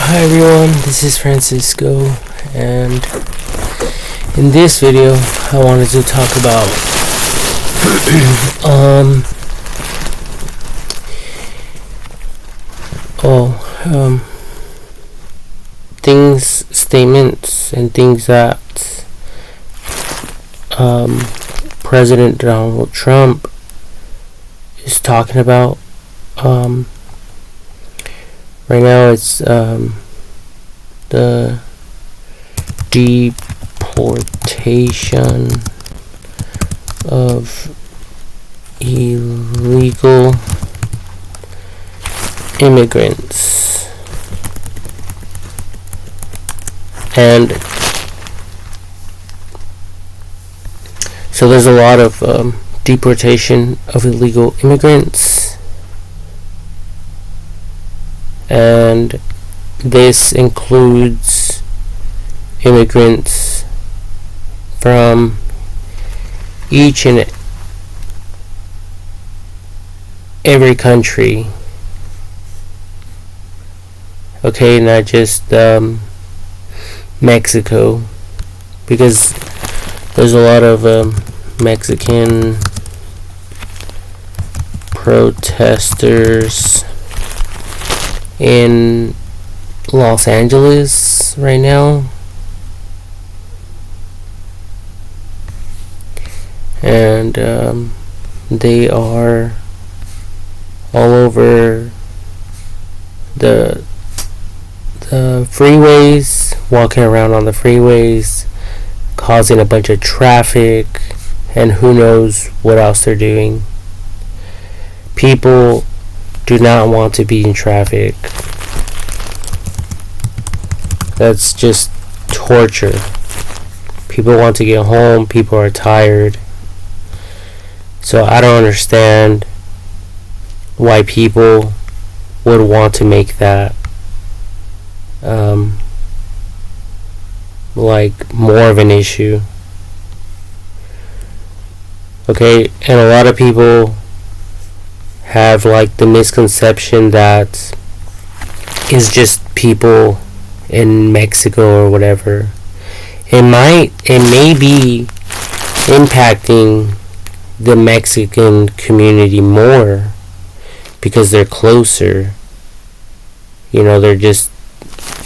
Hi everyone, this is Francisco, and in this video I wanted to talk about statements and things that President Donald Trump is talking about. Right now it's the deportation of illegal immigrants, and so there's a lot of deportation of illegal immigrants, and this includes immigrants from each and every country. Okay, not just Mexico, because there's a lot of Mexican protesters in Los Angeles right now, and they are all over the freeways, walking around on the freeways, causing a bunch of traffic, and who knows what else they're doing. People do not want to be in traffic. That's just torture. People want to get home. People are tired. So I don't understand why people would want to make that like more of an issue. Okay, and a lot of people have like the misconception that it's just people in Mexico or whatever. It may be impacting the Mexican community more because they're closer. You know, they're just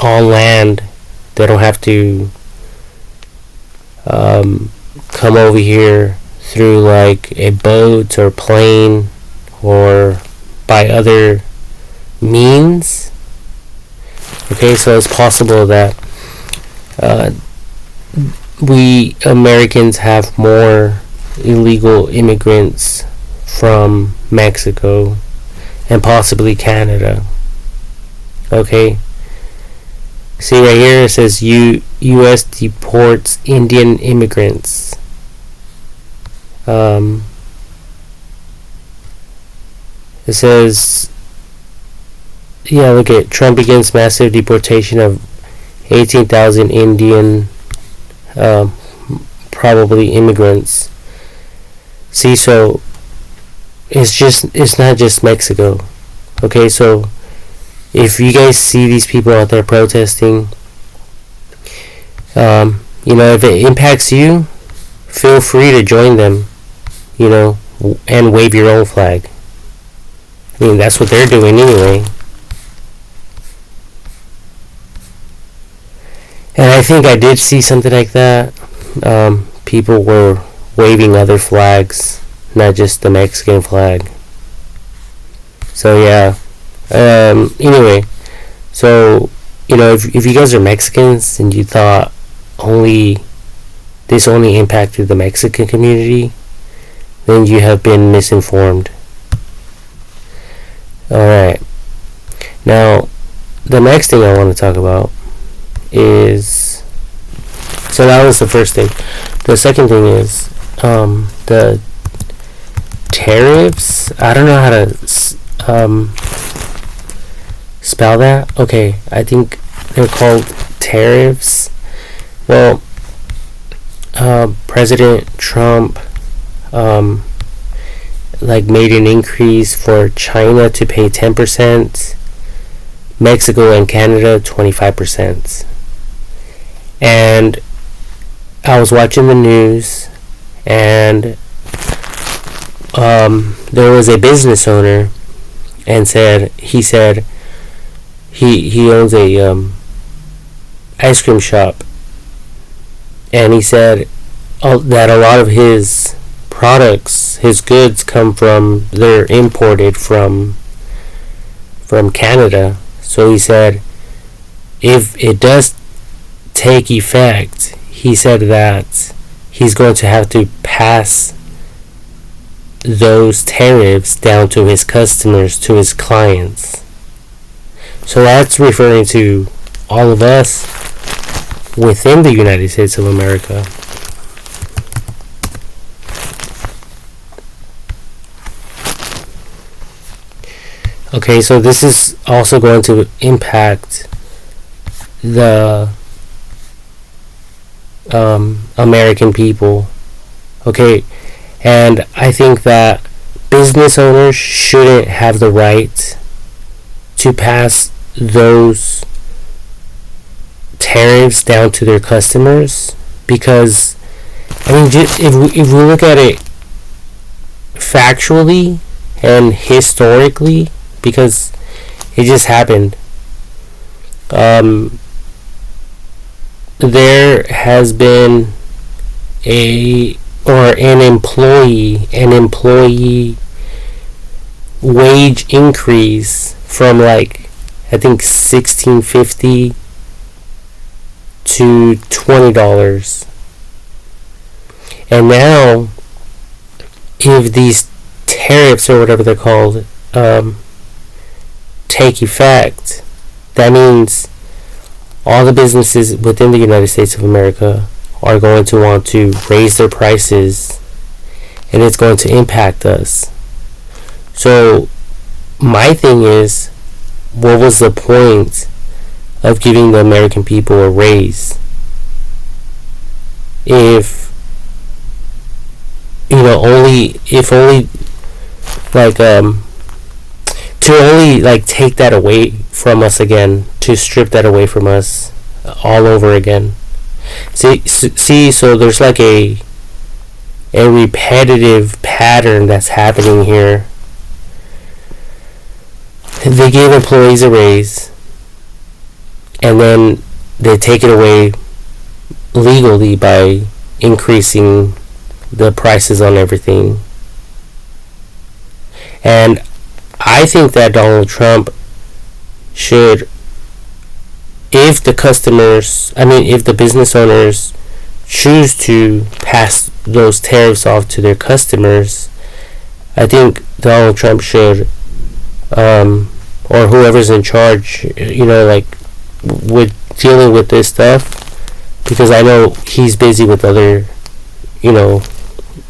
on land. They don't have to come over here through like a boat or plane or by other means. Okay, so it's possible that we Americans have more illegal immigrants from Mexico and possibly Canada. Okay, see right here it says U.S. deports Indian immigrants. It says, yeah, look at Trump begins massive deportation of 18,000 Indian, probably immigrants. See, so it's not just Mexico. Okay, so if you guys see these people out there protesting, if it impacts you, feel free to join them, and wave your own flag. I mean, that's what they're doing anyway. And I think I did see something like that. People were waving other flags, not just the Mexican flag. So yeah. Anyway, so if you guys are Mexicans and you thought this only impacted the Mexican community, then you have been misinformed. Alright. Now, the next thing I want to talk about is, so that was the first thing. The second thing is the tariffs. I don't know how to spell that. Okay, I think they're called tariffs. Well, President Trump made an increase for China to pay 10%, Mexico and Canada 25%. And I was watching the news, and there was a business owner, and he owns a ice cream shop, and he said that a lot of his products, his goods, they're imported from Canada. So he said if it does take effect, he said that he's going to have to pass those tariffs down to his customers, to his clients. So that's referring to all of us within the United States of America. Okay, so this is also going to impact the American people. Okay, and I think that business owners shouldn't have the right to pass those tariffs down to their customers, because I mean, if we look at it factually and historically, because it just happened, there has been an employee wage increase from, like, I think $16.50 to $20. And now, if these tariffs, or whatever they're called, take effect, that means all the businesses within the United States of America are going to want to raise their prices, and it's going to impact us. So my thing is, what was the point of giving the American people a raise if to only, like, take that away from us again, to strip that away from us all over again. See, so there's like a repetitive pattern that's happening here. They give employees a raise, and then they take it away legally by increasing the prices on everything. And I think that Donald Trump should, if the business owners choose to pass those tariffs off to their customers, I think Donald Trump should, or whoever's in charge, with dealing with this stuff, because I know he's busy with other,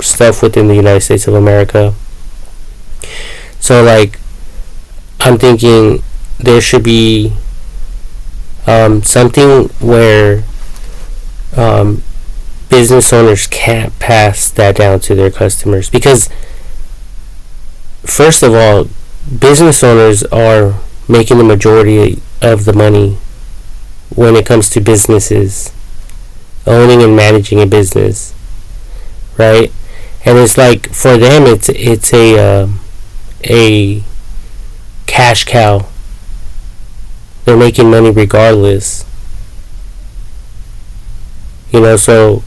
stuff within the United States of America. So, like, I'm thinking there should be something where business owners can't pass that down to their customers, because first of all, business owners are making the majority of the money when it comes to businesses, owning and managing a business, right? And it's like, for them, it's a cash cow. They're making money regardless. So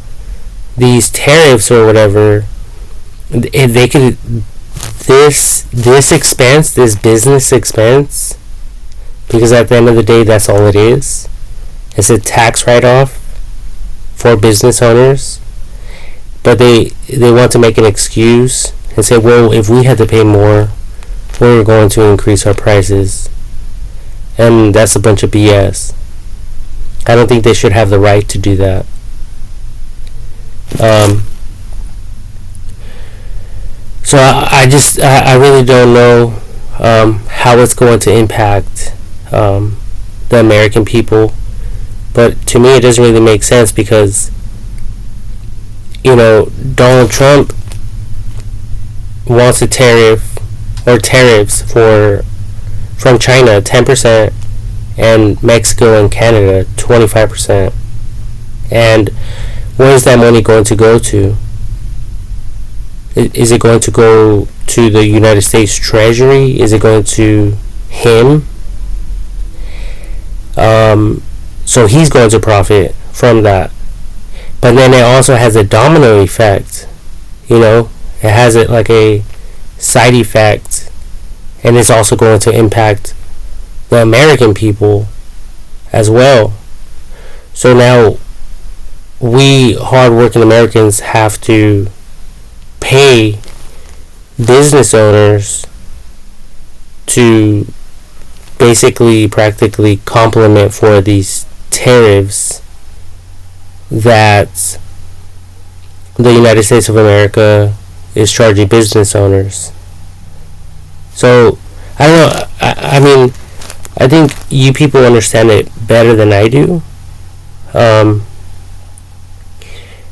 these tariffs or whatever, if they could, this expense, this business expense, because at the end of the day, that's all it is. It's a tax write-off for business owners. But they want to make an excuse and say, well, if we had to pay more, we're going to increase our prices. And that's a bunch of BS. I don't think they should have the right to do that. So I really don't know how it's going to impact the American people. But to me, it doesn't really make sense, because Donald Trump wants a tariffs from China, 10%, and Mexico and Canada 25%. And where is that money going to go to? Is it going to go to the United States Treasury? Is it going to him? So he's going to profit from that. But then it also has a domino effect. It has it like a side effect, and it's also going to impact the American people as well. So now we hardworking Americans have to pay business owners to basically practically complement for these tariffs that the United States of America is charging business owners. So I don't know. I mean, I think you people understand it better than I do.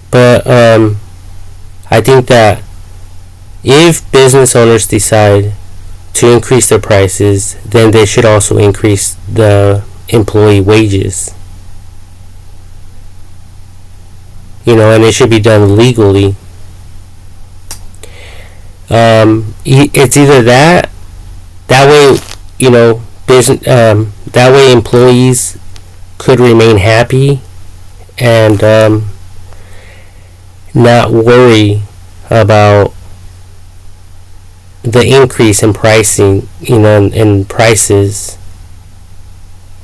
But I think that if business owners decide to increase their prices, then they should also increase the employee wages. And it should be done legally. It's either that way, business, that way employees could remain happy and not worry about the increase in pricing, in prices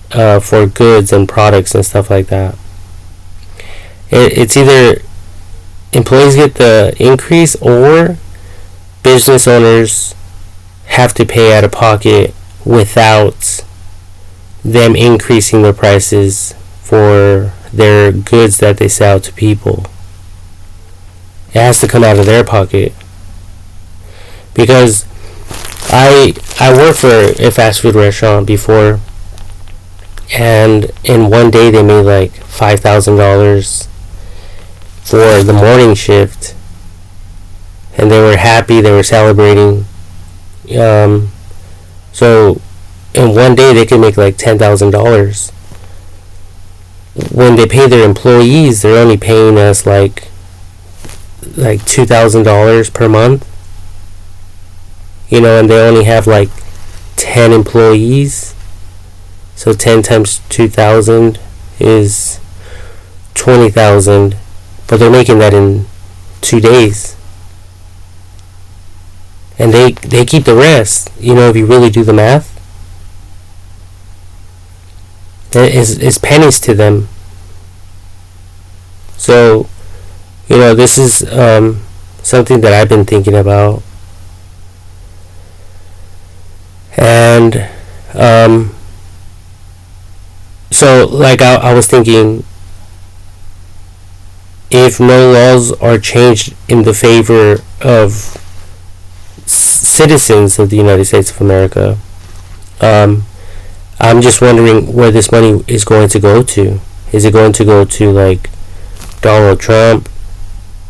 for goods and products and stuff like that. It's either employees get the increase or business owners have to pay out of pocket without them increasing their prices for their goods that they sell to people. It has to come out of their pocket. Because I worked for a fast food restaurant before, and in one day they made like $5,000 for the morning shift, and they were happy, they were celebrating. So in one day they could make like $10,000. When they pay their employees, they're only paying us like $2,000 per month. And they only have like 10 employees. So 10 times 2,000 is 20,000. But they're making that in 2 days. And they keep the rest. If you really do the math, it's pennies to them. So, this is something that I've been thinking about. And so like I was thinking, if no laws are changed in the favor of citizens of the United States of America, I'm just wondering where this money is going to go to. Is it going to go to like Donald Trump,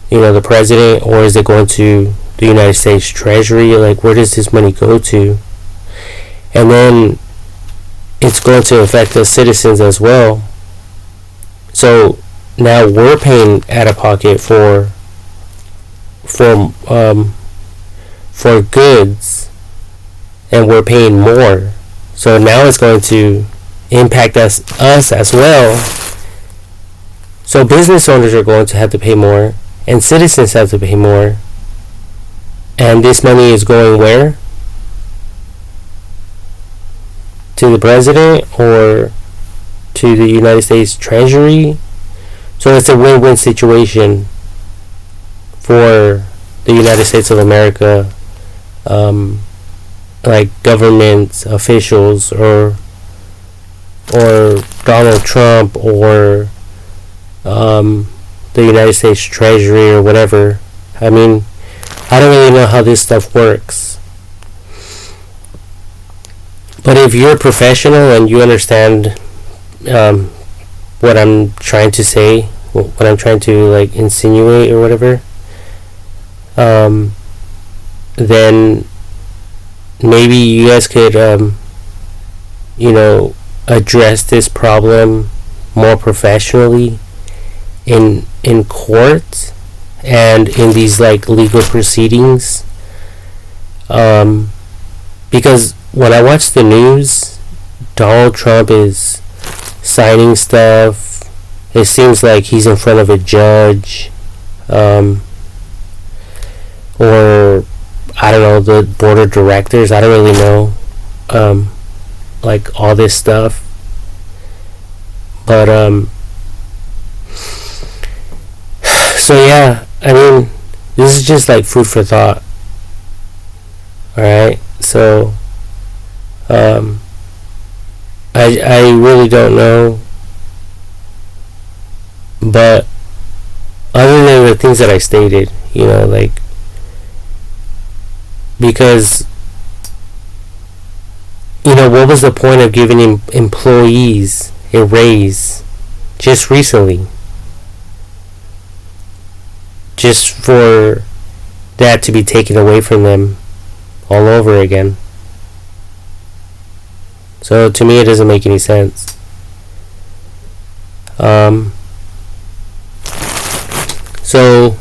the president, or is it going to the United States Treasury? Like, where does this money go to? And then it's going to affect the citizens as well. So now we're paying out of pocket for goods, and we're paying more. So now it's going to impact us as well. So business owners are going to have to pay more, and citizens have to pay more. And this money is going where? To the president or to the United States Treasury? So it's a win-win situation for the United States of America, like government officials or Donald Trump or the United States Treasury or whatever. I mean, I don't really know how this stuff works. But if you're a professional and you understand what I'm trying to say, what I'm trying to like insinuate or whatever, then maybe you guys could address this problem more professionally in court and in these like legal proceedings. Because when I watch the news, Donald Trump is signing stuff. It seems like he's in front of a judge, or I don't know, the board of directors. I don't really know, like all this stuff. But so yeah, I mean, this is just like food for thought. All right, so I really don't know, but other than the things that I stated, you know, like, because, you know, what was the point of giving employees a raise just recently, just for that to be taken away from them all over again? So to me, it doesn't make any sense. So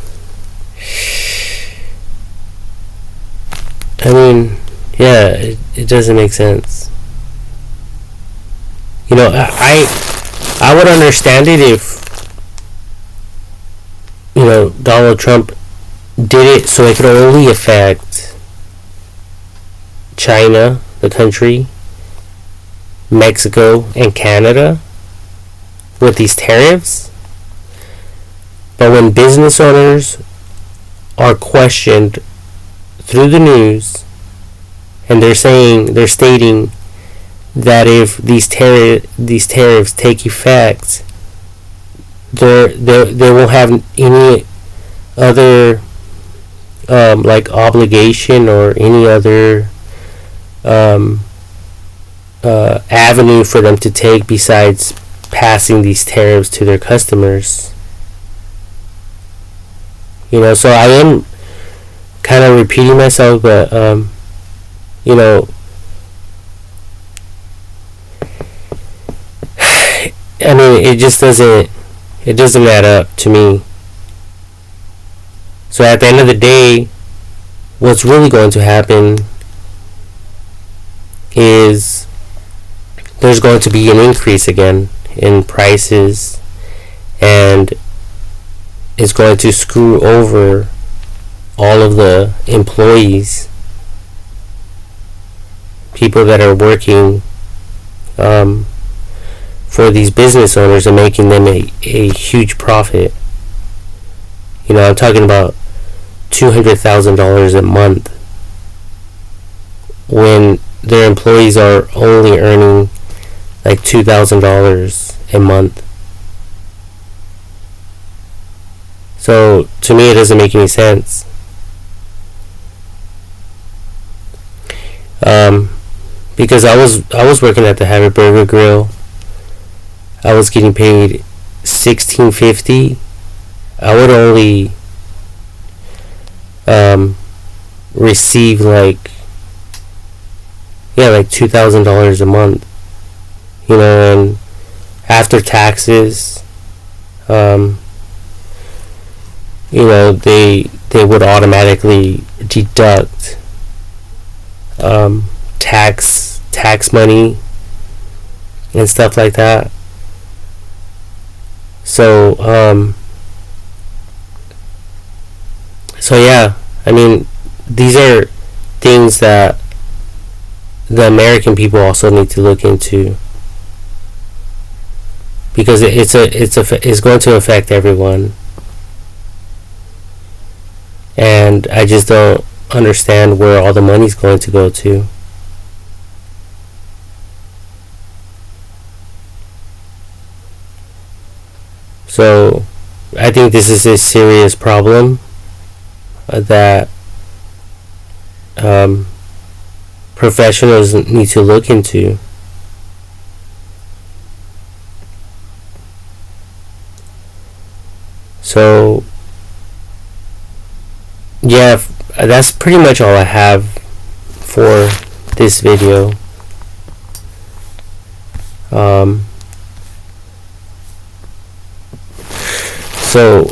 I mean, yeah, it doesn't make sense. You know, I would understand it if, you know, Donald Trump did it so it could only affect China, the country, Mexico, and Canada with these tariffs. But when business owners are questioned through the news, and they're stating that if these tariffs take effect, they won't have any other like obligation or any other avenue for them to take besides passing these tariffs to their customers. You know, so I am kind of repeating myself, but you know, I mean, it doesn't add up to me. So at the end of the day, what's really going to happen is there's going to be an increase again in prices, and it's going to screw over all of the employees, people that are working for these business owners and making them a huge profit. You know, I'm talking about $200,000 a month when their employees are only earning like $2,000 a month. So to me, it doesn't make any sense. Because I was working at the Habit Burger Grill. I was getting paid $16.50. I would only receive like $2,000 a month. You know, and after taxes, you know, they would automatically deduct tax money and stuff like that. So yeah, I mean, these are things that the American people also need to look into, because it's going to affect everyone, and I just don't understand where all the money's going to go to. So I think this is a serious problem that professionals need to look into. So yeah, that's pretty much all I have for this video. Um, so,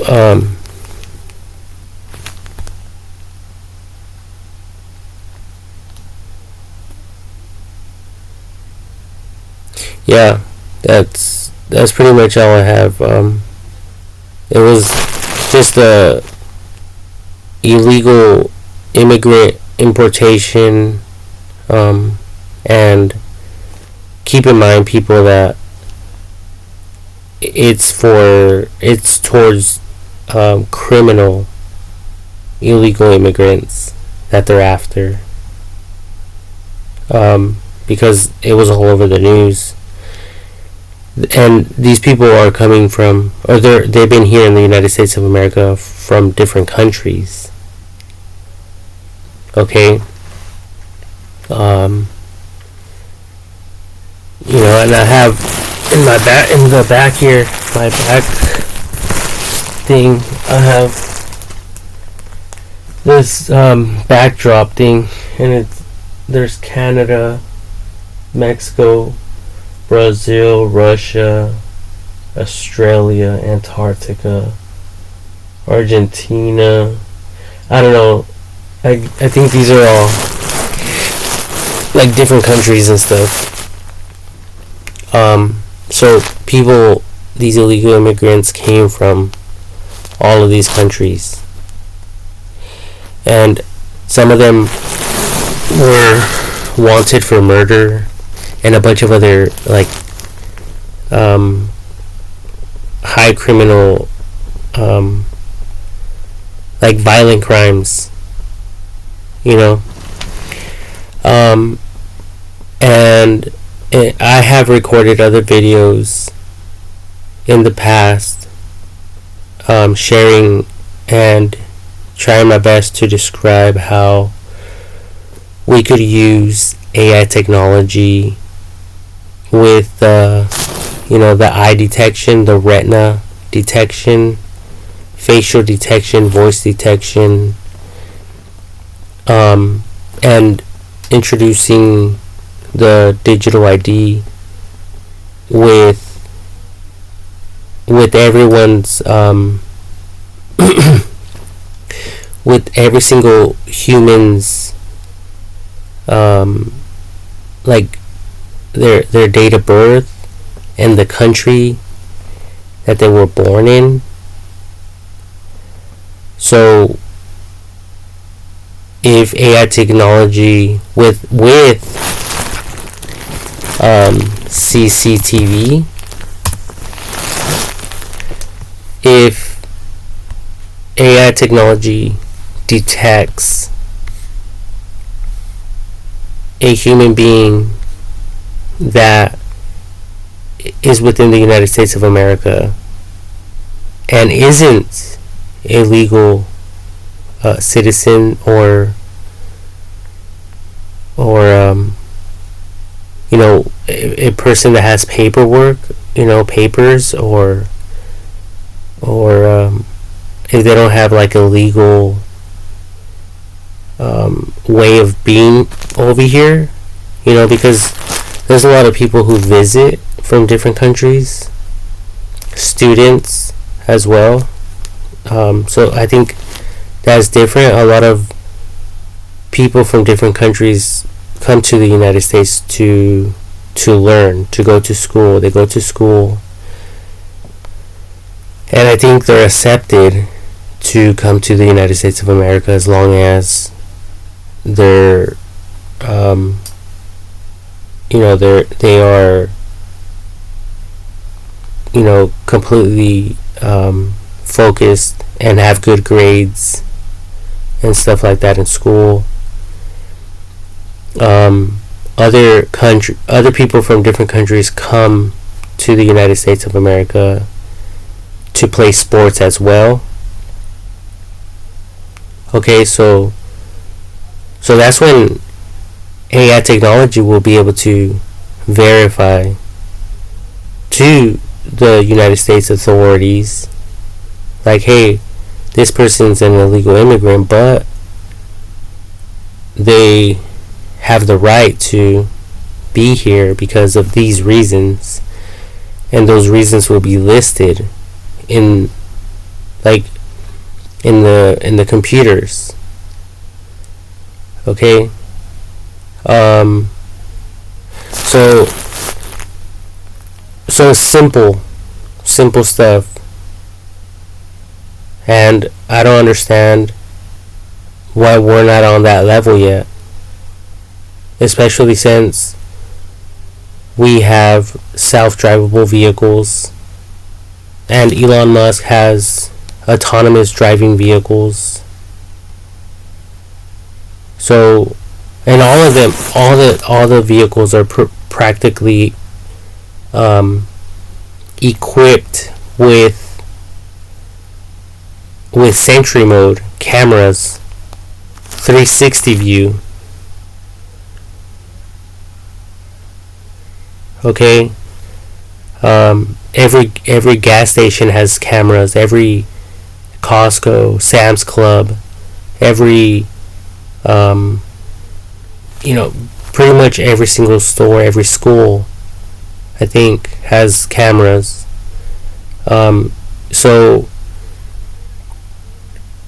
yeah, that's pretty much all I have. It was just a illegal immigrant importation, and keep in mind, people, that it's towards criminal illegal immigrants that they're after, because it was all over the news. And these people are coming from, or they've been here in the United States of America from different countries. Okay. And I have in the back here, my back thing, I have this backdrop thing, and there's Canada, Mexico, Brazil, Russia, Australia, Antarctica, Argentina. I don't know. I think these are all like different countries and stuff. So these illegal immigrants came from all of these countries, and some of them were wanted for murder and a bunch of other high criminal violent crimes, and I have recorded other videos in the past, sharing and trying my best to describe how we could use AI technology with the eye detection, the retina detection, facial detection, voice detection, and introducing the digital ID with everyone's with every single human's their date of birth and the country that they were born in. So if AI technology with CCTV, if AI technology detects a human being that is within the United States of America and isn't a legal citizen or a person that has paperwork, papers, or if they don't have like a legal way of being over here, because there's a lot of people who visit from different countries, students as well. So I think that's different. A lot of people from different countries come to the United States to learn, to go to school. They go to school, and I think they're accepted to come to the United States of America as long as they're they are completely focused and have good grades and stuff like that in school. Other people from different countries come to the United States of America to play sports as well. Okay, so that's when AI technology will be able to verify to the United States authorities, like, hey, this person's an illegal immigrant, but they have the right to be here because of these reasons, and those reasons will be listed in like in the computers. Okay. So simple stuff, and I don't understand why we're not on that level yet, especially since we have self-drivable vehicles and Elon Musk has autonomous driving vehicles. So, and all of them, all the vehicles are practically equipped with Sentry mode cameras, 360 view. Okay. Every gas station has cameras. Every Costco, Sam's Club, every pretty much every single store, every school, I think, has cameras. So,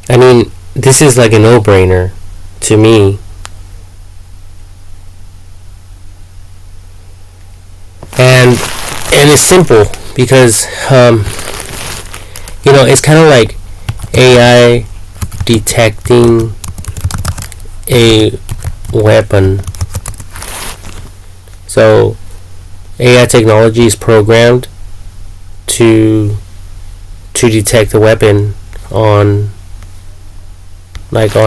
I mean, this is like a no-brainer to me. And it's simple because, it's kind of like AI detecting a weapon. So AI technology is programmed to detect a weapon on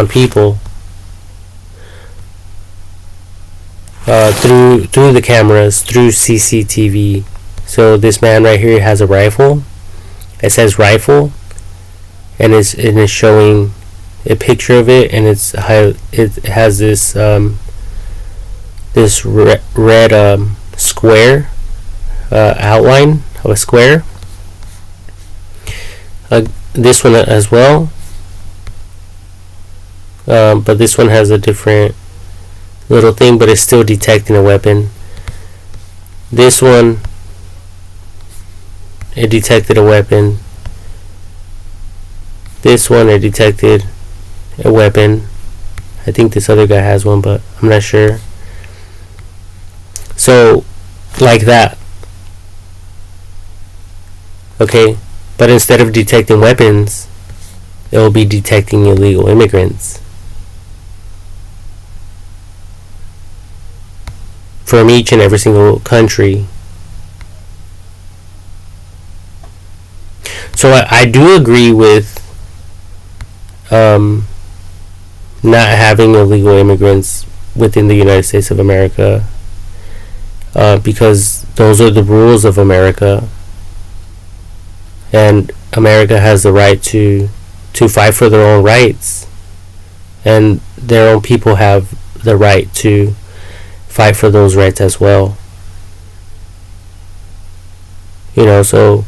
people through the cameras, through CCTV. So this man right here has a rifle. It says rifle, and it's showing a picture of it, and it has this red square outline of a square. This one as well, but this one has a different little thing, but it's still detecting a weapon. This one, it detected a weapon. This one, it detected a weapon. I think this other guy has one, but I'm not sure. So, like that. Okay, but instead of detecting weapons, it will be detecting illegal immigrants from each and every single country. So I do agree with not having illegal immigrants within the United States of America, because those are the rules of America, and America has the right to fight for their own rights, and their own people have the right to fight for those rights as well. So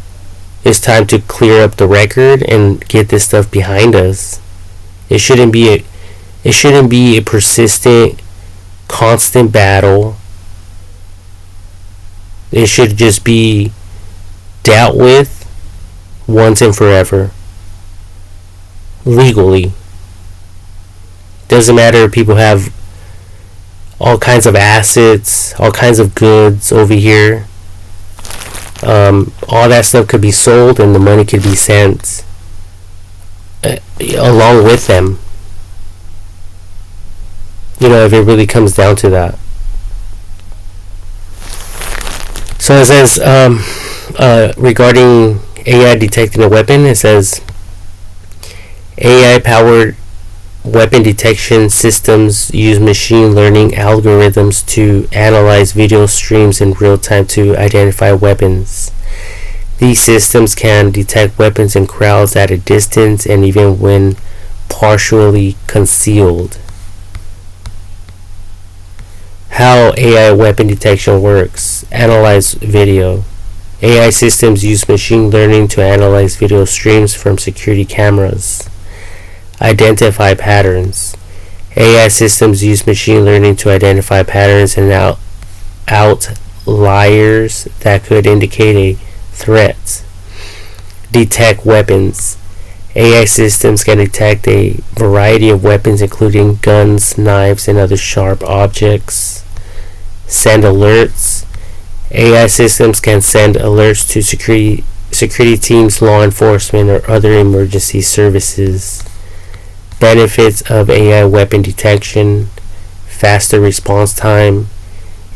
it's time to clear up the record and get this stuff behind us. It shouldn't be a persistent, constant battle. It should just be dealt with once and forever, legally. Doesn't matter if people have all kinds of assets, all kinds of goods over here. All that stuff could be sold and the money could be sent along with them. If it really comes down to that. So it says, regarding AI detecting a weapon, it says, AI-powered weapon detection systems use machine learning algorithms to analyze video streams in real time to identify weapons. These systems can detect weapons in crowds at a distance and even when partially concealed. How AI weapon detection works. Analyze video. AI systems use machine learning to analyze video streams from security cameras. Identify patterns. AI systems use machine learning to identify patterns and outliers that could indicate a threat. Detect weapons. AI systems can detect a variety of weapons, including guns, knives, and other sharp objects. Send alerts. AI systems can send alerts to security teams, law enforcement, or other emergency services. Benefits of AI weapon detection: faster response time.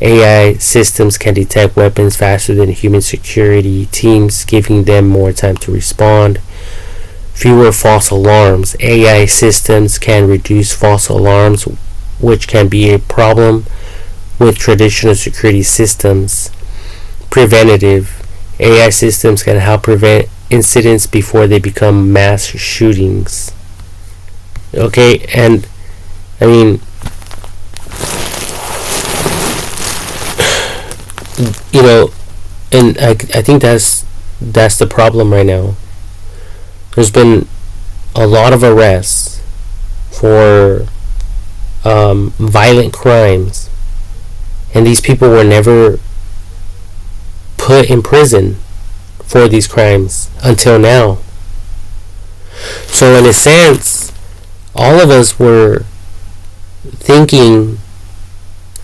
AI systems can detect weapons faster than human security teams, giving them more time to respond. Fewer false alarms. AI systems can reduce false alarms, which can be a problem with traditional security systems. Preventative. AI systems can help prevent incidents before they become mass shootings. Okay, and I mean, you know, and I think that's the problem right now. There's been a lot of arrests for violent crimes, and these people were never put in prison for these crimes until now. So in a sense, all of us were thinking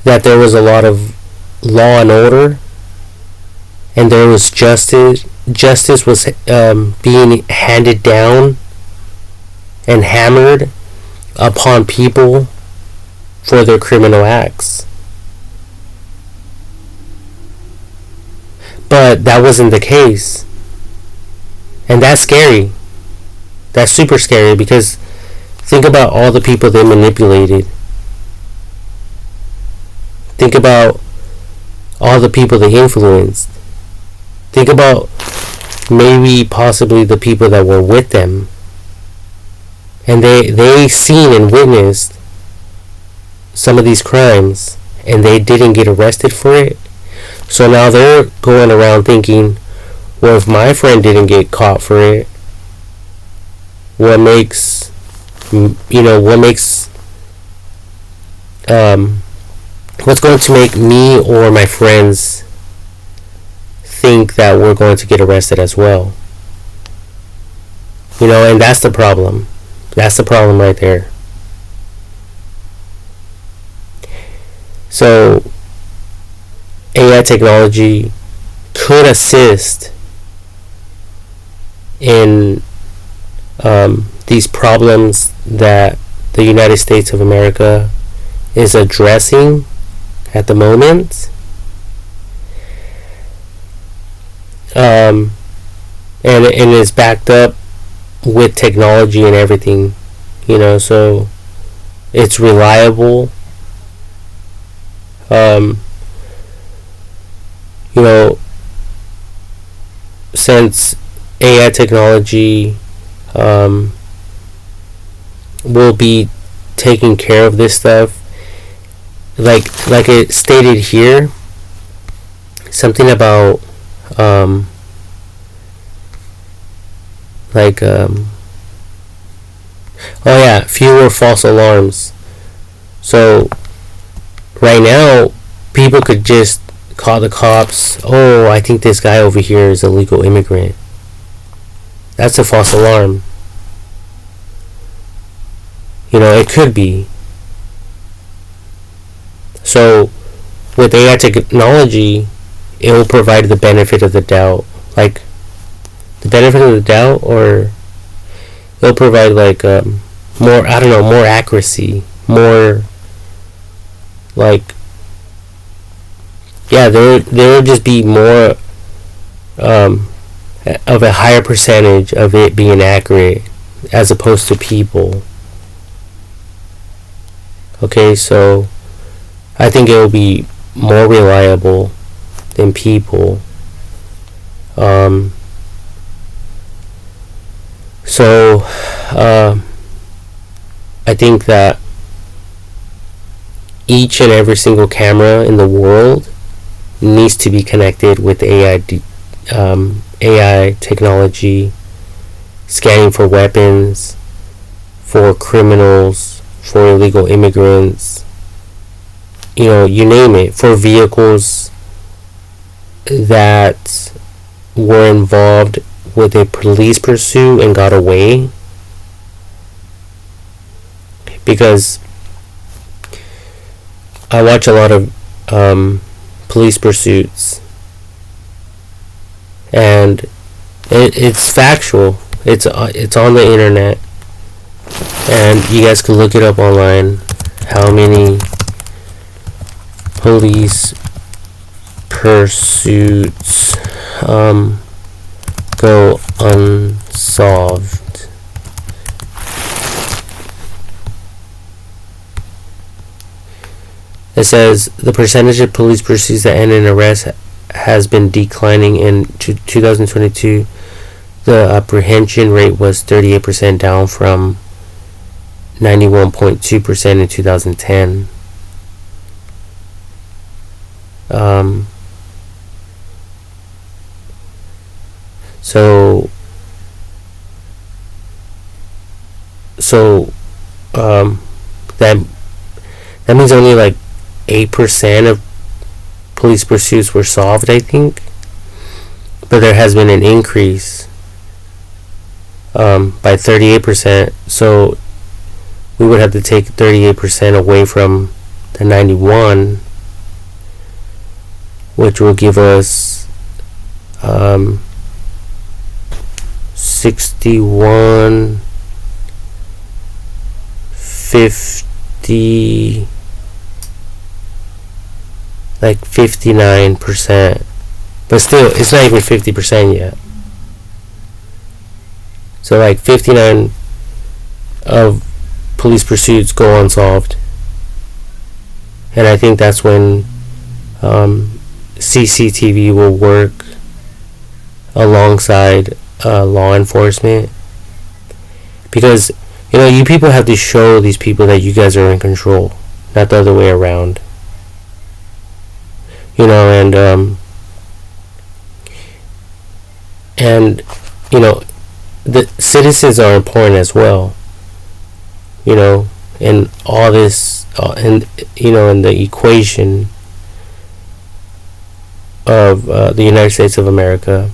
that there was a lot of law and order, and there was justice. Justice was being handed down and hammered upon people for their criminal acts. But that wasn't the case. And that's scary. That's super scary, because think about all the people they manipulated. Think about all the people they influenced. Think about maybe possibly the people that were with them. And they seen and witnessed some of these crimes, and they didn't get arrested for it. So now they're going around thinking, well, if my friend didn't get caught for it, what makes what's going to make me or my friends think that we're going to get arrested as well? And that's the problem. That's the problem right there. So AI technology could assist in these problems that the United States of America is addressing at the moment. And it's backed up with technology and everything, so it's reliable. Since AI technology will be taking care of this stuff, like it stated here, something about fewer false alarms. So right now, people could just call the cops. Oh, I think this guy over here is a illegal immigrant. That's a false alarm. It could be. So with AI technology, it will provide the benefit of the doubt. Like the benefit of the doubt, or it'll provide more accuracy, more there will just be more of a higher percentage of it being accurate as opposed to people. Okay, so I think it will be more reliable than people. I think that each and every single camera in the world needs to be connected with AI technology, scanning for weapons, for criminals, for illegal immigrants, you name it, for vehicles that were involved with a police pursuit and got away. Because I watch a lot of police pursuits, and it's factual. It's on the internet, and you guys can look it up online. How many police pursuits go unsolved? It says the percentage of police pursuits that end in arrest has been declining. In 2022, the apprehension rate was 38%, down from 91.2% in 2010. That means only like 8% of police pursuits were solved, I think. But there has been an increase by 38%. So we would have to take 38% away from the 91, which will give us 61, 50, like 59%. But still, it's not even 50% yet. So like 59 of police pursuits go unsolved. And I think that's when CCTV will work alongside law enforcement. Because, you people have to show these people that you guys are in control, not the other way around. And the citizens are important as well, in all this, in the equation of the United States of America.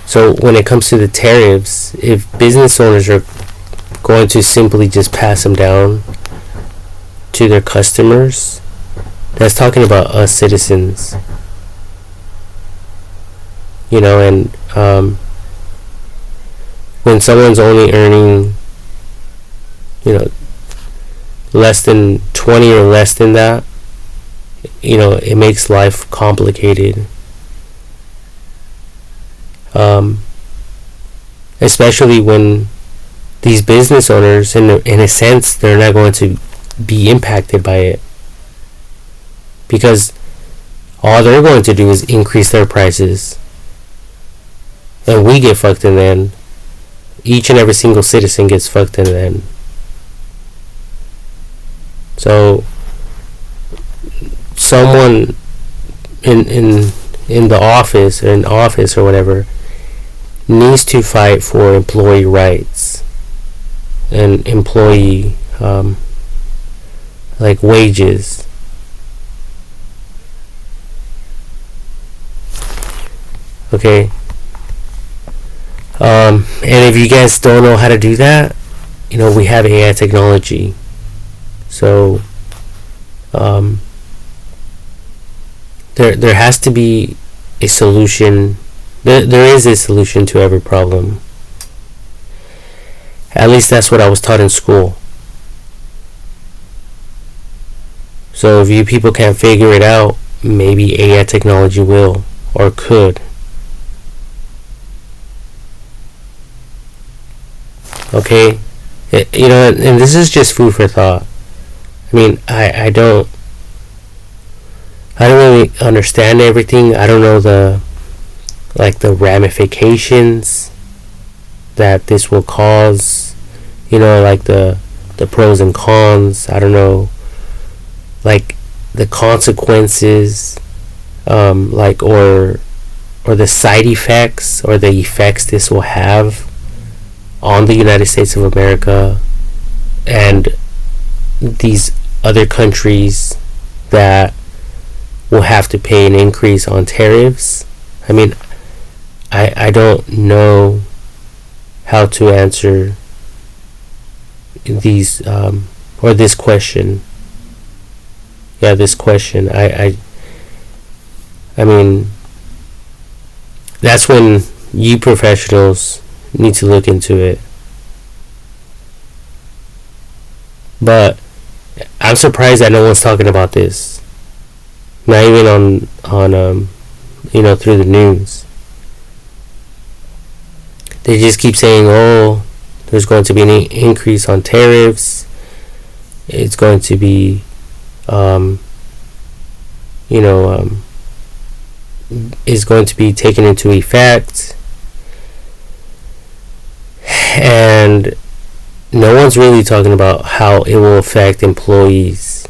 So when it comes to the tariffs, if business owners are going to simply just pass them down to their customers, that's talking about us citizens. And when someone's only earning, less than 20 or less than that, it makes life complicated. Especially when these business owners, in a sense, they're not going to be impacted by it, because all they're going to do is increase their prices, and we get fucked in the end. Each and every single citizen gets fucked in the end. So someone in the office, or in office or whatever, needs to fight for employee rights and employee like wages. Okay. And if you guys don't know how to do that, we have AI technology. So there has to be a solution. There is a solution to every problem. At least that's what I was taught in school. So if you people can't figure it out, maybe AI technology will, or could. Okay? And this is just food for thought. I mean, I don't really understand everything. I don't know the ramifications that this will cause, like the pros and cons. I don't know, like the consequences, or the side effects, or the effects this will have on the United States of America and these other countries that will have to pay an increase on tariffs? I mean, I don't know how to answer these or this question. Yeah, this question. I mean, that's when you professionals need to look into it. But I'm surprised that no one's talking about this. Not even on through the news. They just keep saying, "Oh, there's going to be an increase on tariffs. It's going to be, is going to be taken into effect," and no one's really talking about how it will affect employees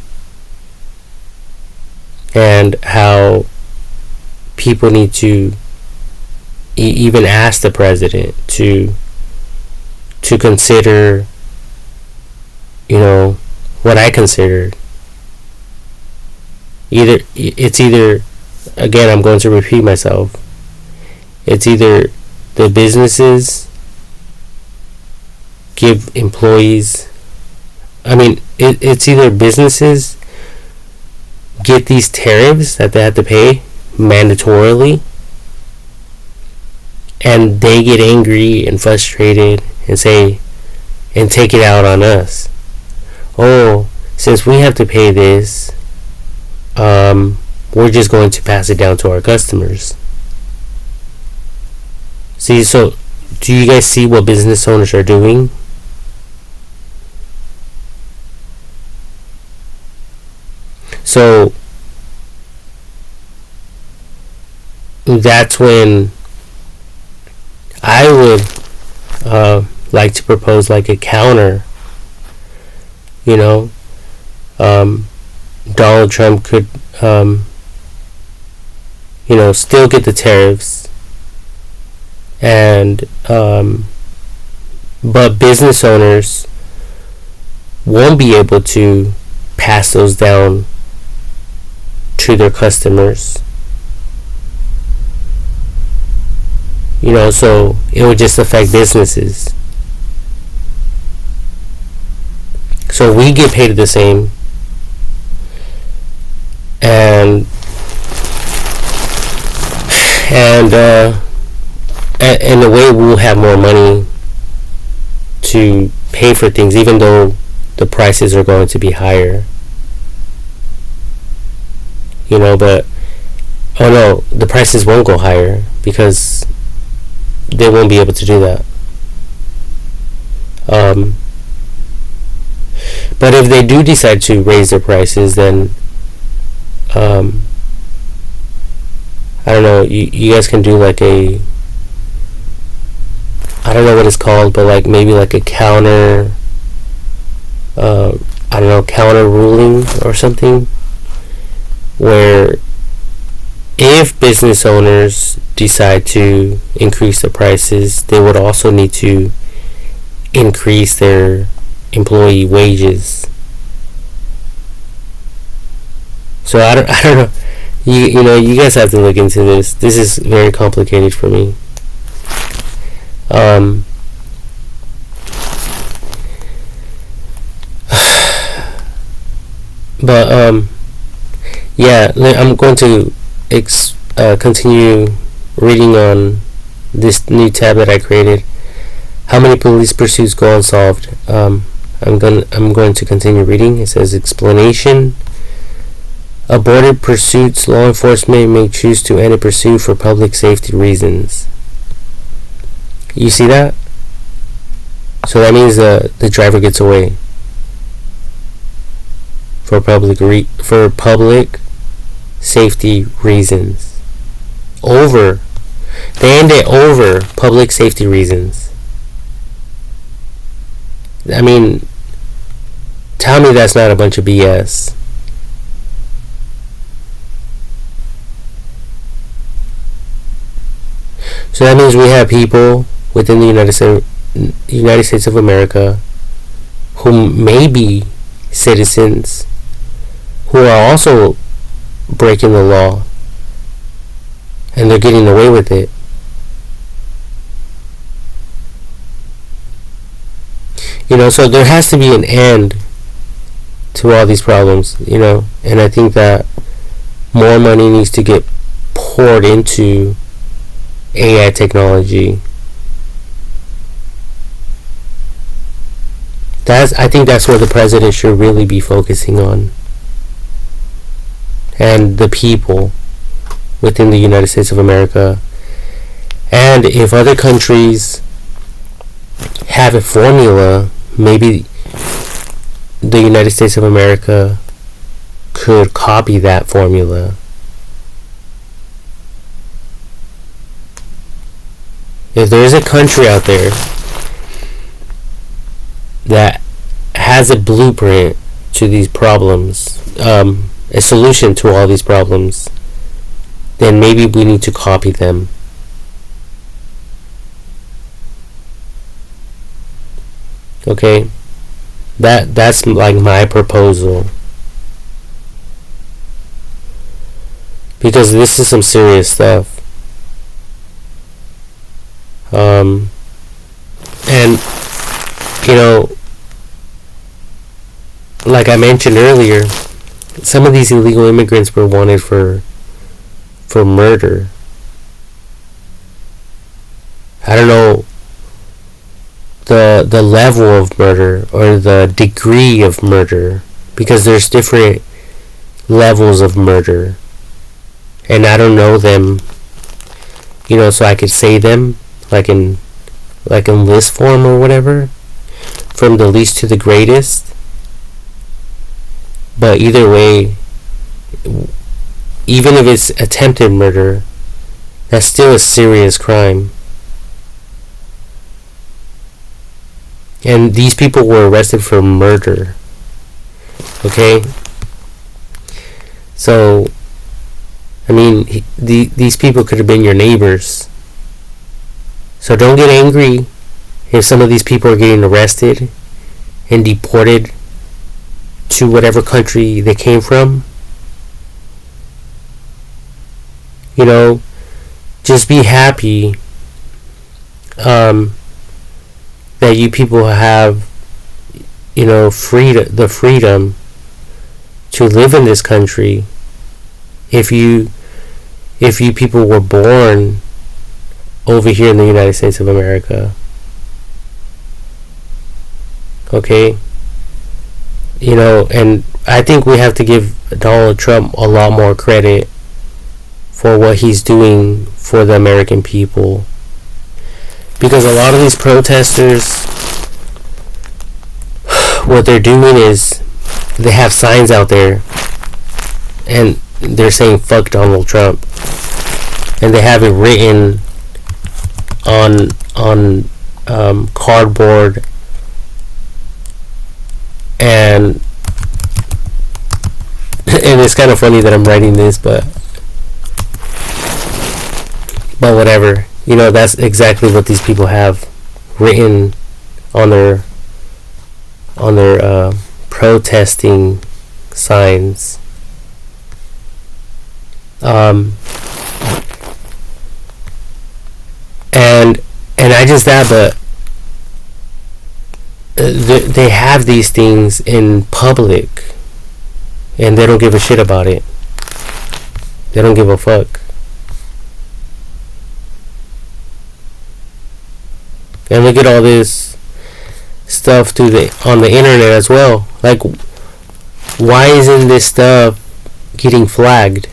and how people need to even ask the president to consider, what I considered. It's either, again, I'm going to repeat myself, it's either the businesses give employees, it's either businesses get these tariffs that they have to pay mandatorily, and they get angry and frustrated and take it out on us. Oh, since we have to pay this, we're just going to pass it down to our customers. See, so do you guys see what business owners are doing? So that's when I would like to propose like a counter. Donald Trump could still get the tariffs, and but business owners won't be able to pass those down to their customers. So it would just affect businesses. So we get paid the same, and in a way we'll have more money to pay for things, even though the prices are going to be higher. But oh no, the prices won't go higher because they won't be able to do that. But if they do decide to raise their prices, then I don't know, you guys can do like I don't know what it's called, but like maybe like a counter, counter ruling or something, where if business owners decide to increase the prices, they would also need to increase their employee wages. So I don't know. You guys have to look into this. This is very complicated for me. But yeah, I'm going to continue reading on this new tab that I created. How many police pursuits go unsolved? I'm going to continue reading. It says explanation. Aborted pursuits. Law enforcement may choose to end a pursuit for public safety reasons. You see that? So that means the driver gets away for public safety reasons. They end it over public safety reasons. I mean, tell me that's not a bunch of BS. So that means we have people within the United States of America who may be citizens who are also breaking the law, and they're getting away with it. So there has to be an end to all these problems, and I think that more money needs to get poured into AI technology. I think that's where the president should really be focusing on, and the people within the United States of America. And if other countries have a formula, maybe the United States of America could copy that formula. If there is a country out there that has a blueprint to these problems, a solution to all these problems, then maybe we need to copy them. Okay? That's like my proposal. Because this is some serious stuff. And like I mentioned earlier, some of these illegal immigrants were wanted for murder. I don't know the level of murder or the degree of murder, because there's different levels of murder, and I don't know them, so I could say them like in list form or whatever, from the least to the greatest. But either way, even if it's attempted murder, that's still a serious crime. And these people were arrested for murder. Okay? So, I mean, these people could have been your neighbors. So don't get angry if some of these people are getting arrested and deported to whatever country they came from. Just be happy that you people have, the freedom to live in this country. If you people were born over here in the United States of America. Okay? And I think we have to give Donald Trump a lot more credit for what he's doing for the American people. Because a lot of these protesters, what they're doing is they have signs out there and they're saying fuck Donald Trump, and they have it written on cardboard, and it's kind of funny that I'm writing this, but whatever. That's exactly what these people have written on their protesting signs. And I just that, but they have these things in public, and they don't give a shit about it. They don't give a fuck. And look at all this stuff on the internet as well. Like, why isn't this stuff getting flagged?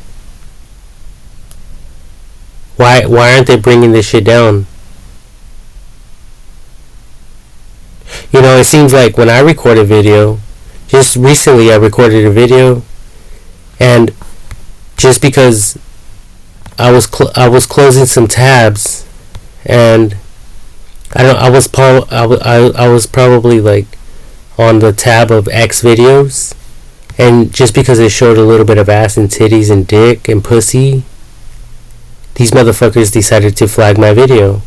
Why aren't they bringing this shit down? It seems like when I record a video, just recently I recorded a video, and just because I was closing some tabs, and I was probably like on the tab of X videos, and just because it showed a little bit of ass and titties and dick and pussy, these motherfuckers decided to flag my video.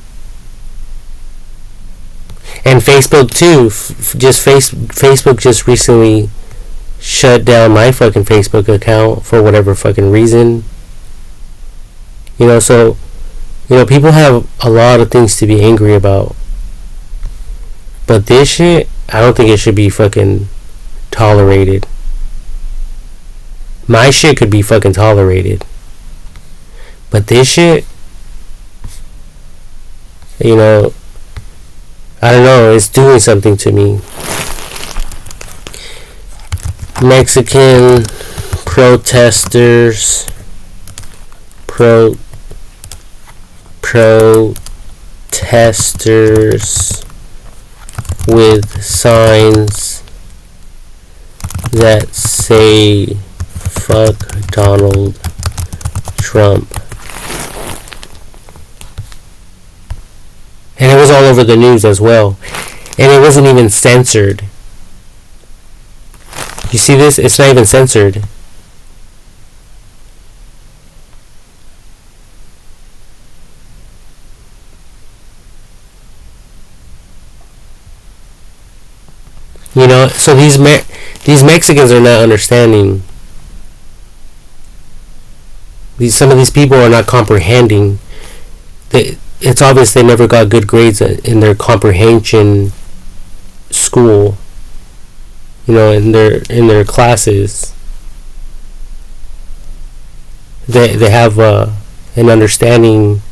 And Facebook too, Facebook just recently shut down my fucking Facebook account for whatever fucking reason. So people have a lot of things to be angry about, but this shit, I don't think it should be fucking tolerated. My shit could be fucking tolerated, but this shit, I don't know, it's doing something to me. Mexican protesters with signs that say fuck Donald Trump. And it was all over the news as well. And it wasn't even censored. You see this? It's not even censored. So these Mexicans are not understanding. Some of these people are not comprehending. It's obvious they never got good grades in their comprehension school. In their classes. They have an understanding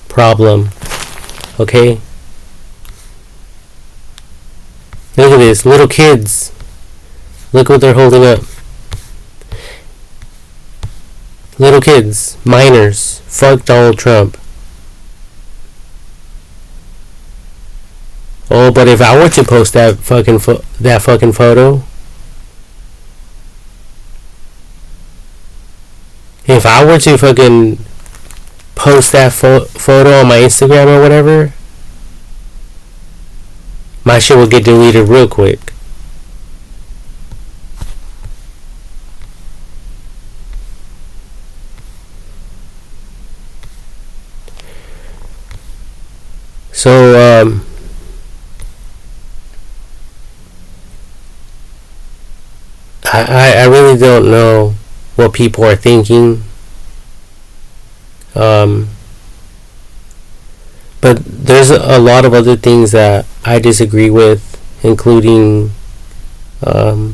problem. Okay? Look at this, little kids. Look what they're holding up. Little kids, minors, fuck Donald Trump. Oh, but if I were to post that fucking photo, if I were to fucking post that photo on my Instagram or whatever, my shit will get deleted real quick. So, I really don't know what people are thinking. But there's a lot of other things that I disagree with, including I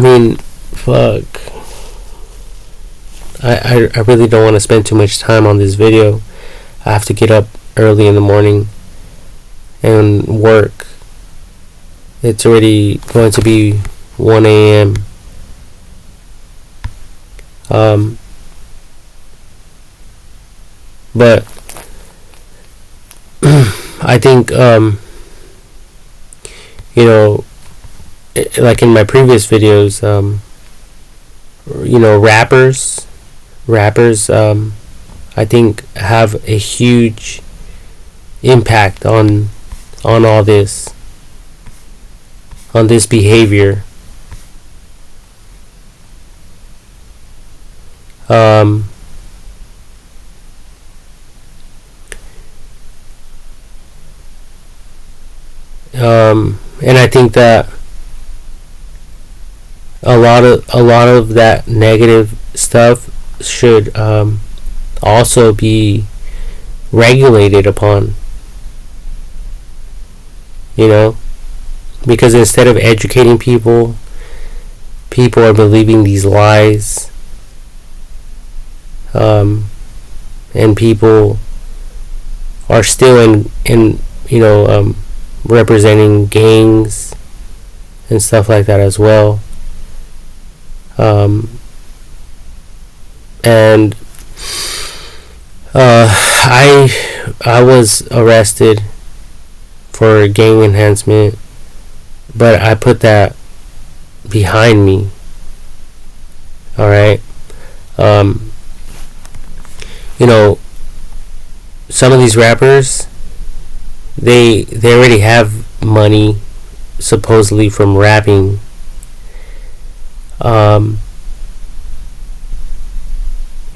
mean, fuck. I really don't want to spend too much time on this video. I have to get up early in the morning and work. It's already going to be 1 a.m. But I think like in my previous videos, rappers I think have a huge impact on all this, on this behavior. And I think that a lot of that negative stuff should also be regulated upon, because instead of educating people are believing these lies, and people are still in representing gangs and stuff like that as well. And I was arrested for gang enhancement, but I put that behind me. Alright? Some of these rappers, they already have money supposedly from rapping.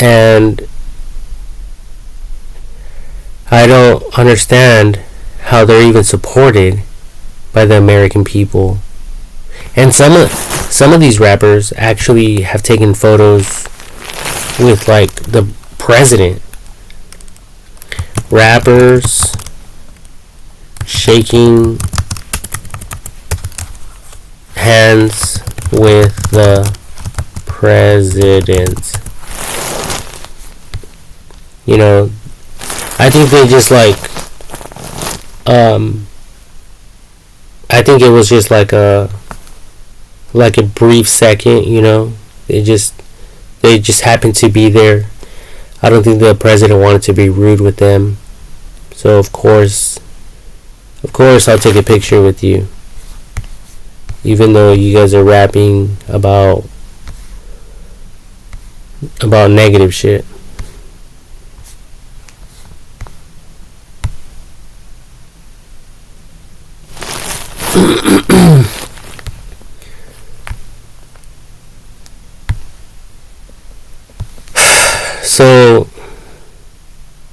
And I don't understand how they're even supported by the American people. And some of these rappers actually have taken photos with like the president. Rappers shaking hands with the president. You know, I think they just like I think it was just like a brief second, you know. They just happened to be there. I don't think the president wanted to be rude with them. So of course I'll take a picture with you. Even though you guys are rapping about negative shit.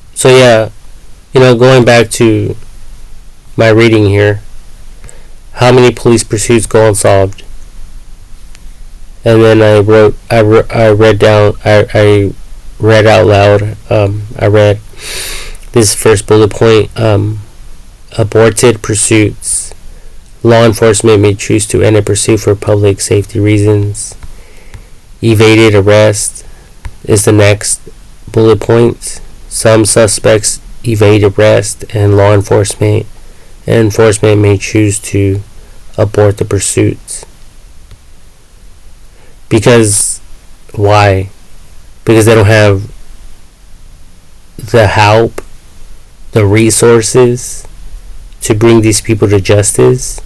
So yeah, you know, going back to my reading here, how many police pursuits go unsolved? And then I read out loud. I read this first bullet point. Aborted pursuits. Law enforcement may choose to end a pursuit for public safety reasons. Evaded arrest is the next bullet point. Some suspects evade arrest, and law enforcement may choose to abort the pursuits. Because why? Because they don't have the help, the resources to bring these people to justice.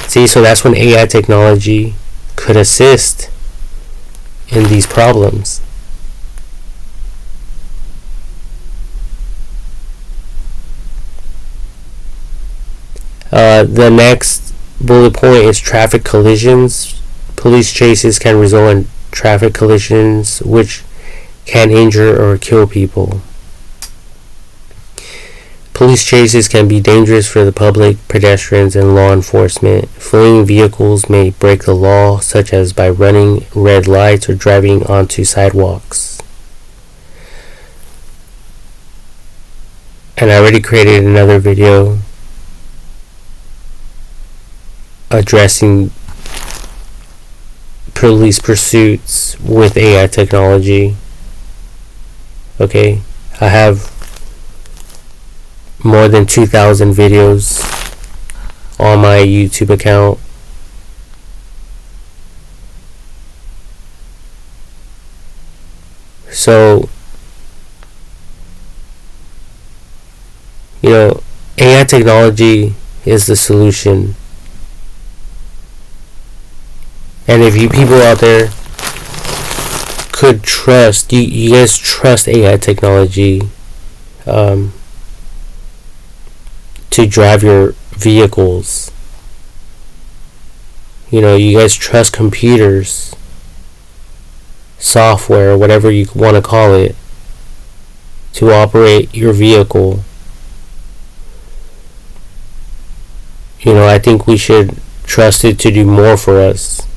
See, so that's when AI technology could assist in these problems. The next bullet point is traffic collisions. Police chases can result in traffic collisions which can injure or kill people. Police chases can be dangerous for the public, pedestrians, and law enforcement. Fleeing vehicles may break the law, such as by running red lights or driving onto sidewalks. And I already created another video addressing police pursuits with AI technology. Okay, I have more than 2,000 videos on my YouTube account. So, you know, AI technology is the solution. And if you people out there could trust, you guys trust AI technology to drive your vehicles. You know, you guys trust computers, software, whatever you want to call it, to operate your vehicle. You know, I think we should trust it to do more for us.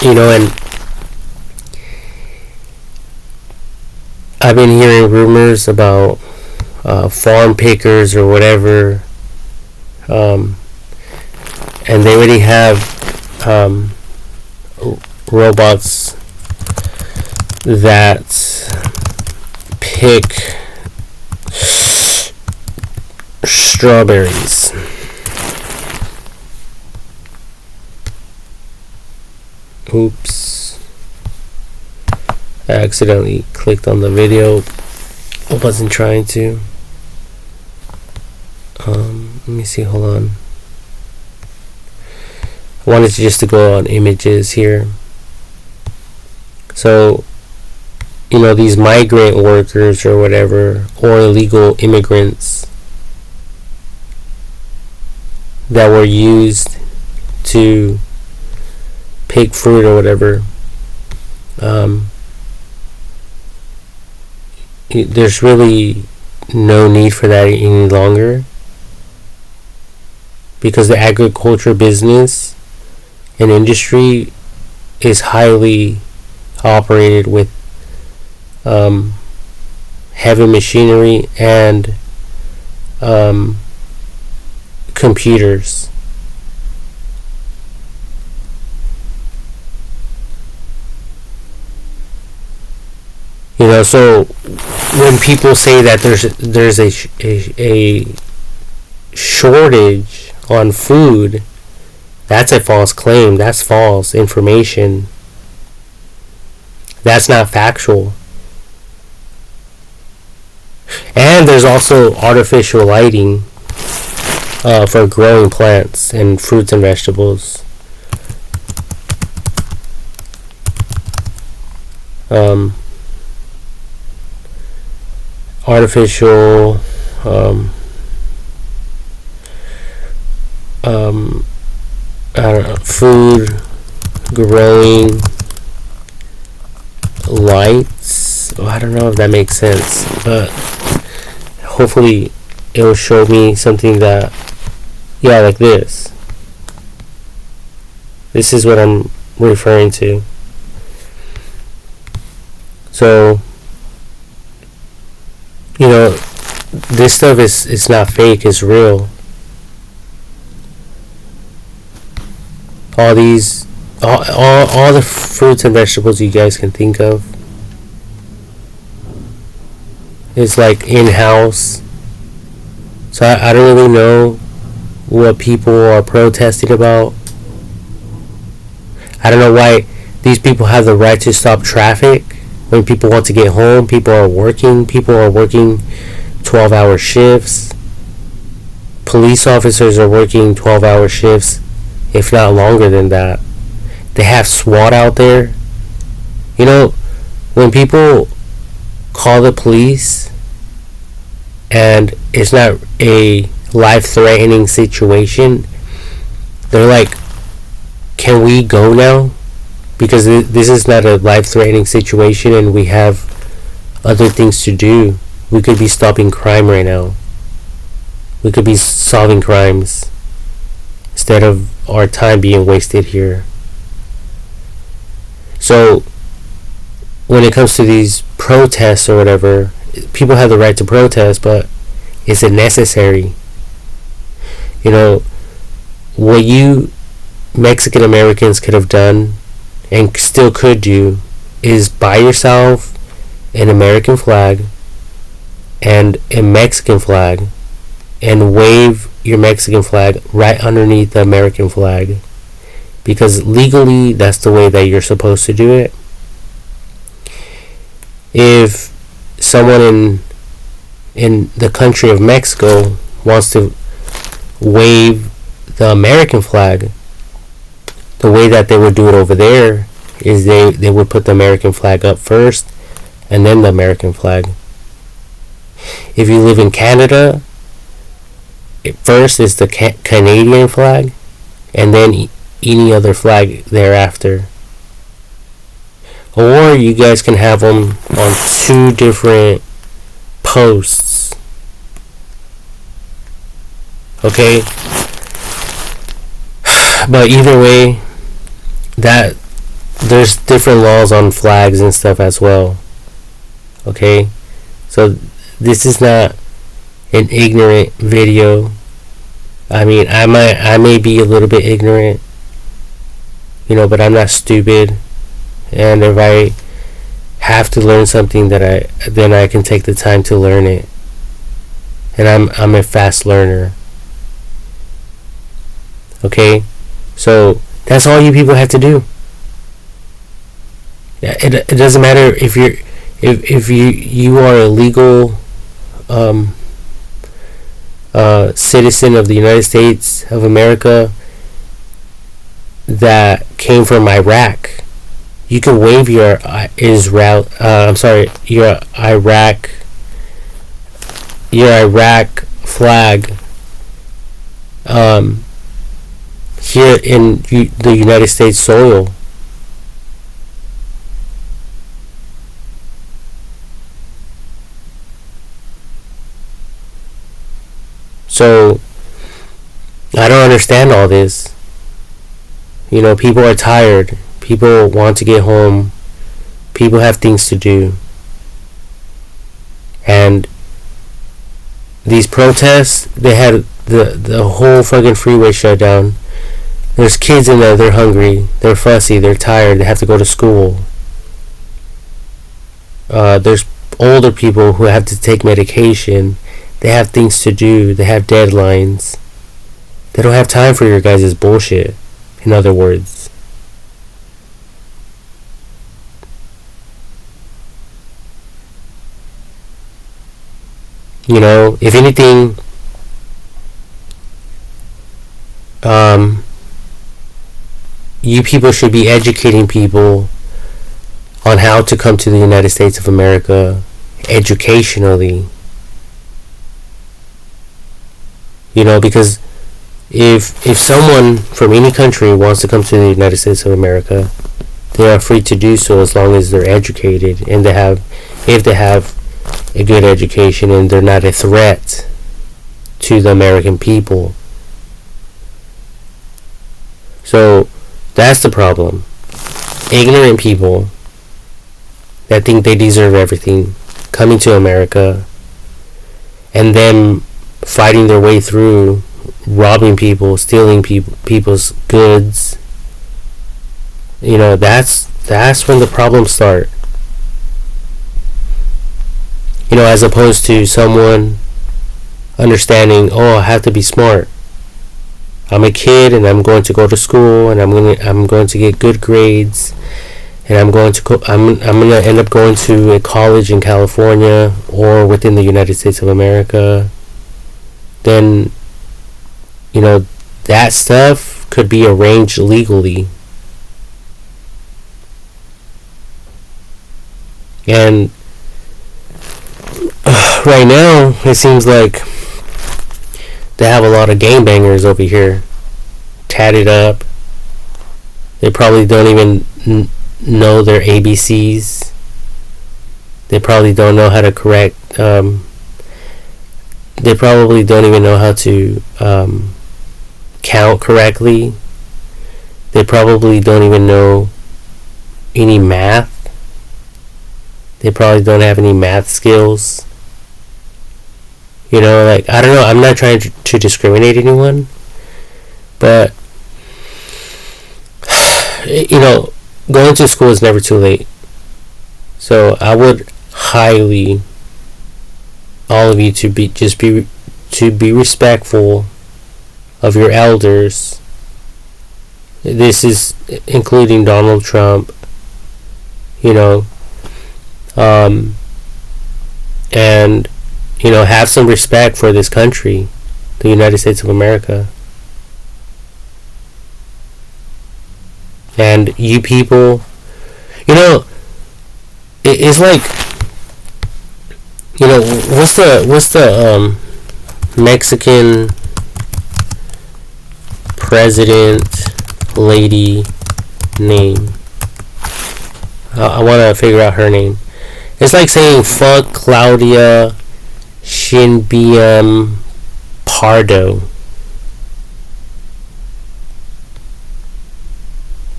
You know, and I've been hearing rumors about farm pickers or whatever, and they already have robots that pick strawberries. Oops. I accidentally clicked on the video. I wasn't trying to. Let me see, hold on. I wanted to just to go on images here. So, you know, these migrant workers or whatever, or illegal immigrants that were used to pick fruit or whatever, there's really no need for that any longer, because the agriculture business and industry is highly operated with heavy machinery and computers. So when people say that there's a shortage on food, that's a false claim. That's false information. That's not factual. And there's also artificial lighting for growing plants and fruits and vegetables. Artificial I don't know, food growing lights. I don't know if that makes sense, but hopefully it'll show me something that, yeah, like this. This is what I'm referring to. So, this stuff is not fake, it's real. All the fruits and vegetables you guys can think of is like in-house. So I don't really know what people are protesting about. I don't know why these people have the right to stop traffic when people want to get home. People are working 12-hour shifts. Police officers are working 12-hour shifts, if not longer than that. They have SWAT out there. When people call the police and it's not a life-threatening situation, they're like, can we go now? Because this is not a life-threatening situation and we have other things to do. We could be stopping crime right now. We could be solving crimes instead of our time being wasted here. So when it comes to these protests or whatever, people have the right to protest, but is it necessary? What you Mexican Americans could have done and still could do is buy yourself an American flag and a Mexican flag and wave your Mexican flag right underneath the American flag, because legally that's the way that you're supposed to do it. If someone in the country of Mexico wants to wave the American flag, the way that they would do it over there is they would put the American flag up first and then the American flag. If you live in Canada, first is the Canadian flag and then any other flag thereafter. Or you guys can have them on two different posts. Okay? But either way, that there's different laws on flags and stuff as well. Okay? So this is not an ignorant video. I mean, I may be a little bit ignorant, but I'm not stupid. And if I have to learn something, then I can take the time to learn it. And I'm a fast learner. Okay? So that's all you people have to do. Yeah, it doesn't matter if you are a legal citizen of the United States of America that came from Iraq. You can wave your Iraq flag here in the United States soil. So I don't understand all this. You know, people are tired. People want to get home. People have things to do. And these protests, they had the whole fucking freeway shut down. There's kids in there, they're hungry, they're fussy, they're tired, they have to go to school. There's older people who have to take medication. They have things to do, they have deadlines. They don't have time for your guys' bullshit, in other words. You know, if anything, you people should be educating people on how to come to the United States of America educationally. You know, because if someone from any country wants to come to the United States of America, they are free to do so as long as they're educated and if they have a good education and they're not a threat to the American people. So that's the problem. Ignorant people that think they deserve everything coming to America and them fighting their way through, robbing people, stealing people's goods. You know, that's when the problems start. You know, as opposed to someone understanding, oh, I have to be smart. I'm a kid and I'm going to go to school and I'm going to get good grades and I'm going to end up going to a college in California or within the United States of America. Then, you know, that stuff could be arranged legally. And right now, it seems like they have a lot of gangbangers over here, tatted up. They probably don't even know their ABCs. They probably don't know how to correct. They probably don't even know how to count correctly. They probably don't even know any math. They probably don't have any math skills. You know, like, I don't know, I'm not trying to discriminate anyone, but, you know, going to school is never too late. So I would highly, all of you, to be respectful of your elders. This is including Donald Trump, you know, and, you know, have some respect for this country, the United States of America. And you people, you know, it's like, you know, what's the Mexican president lady name? I want to figure out her name. It's like saying fuck Claudia Sheinbaum Pardo.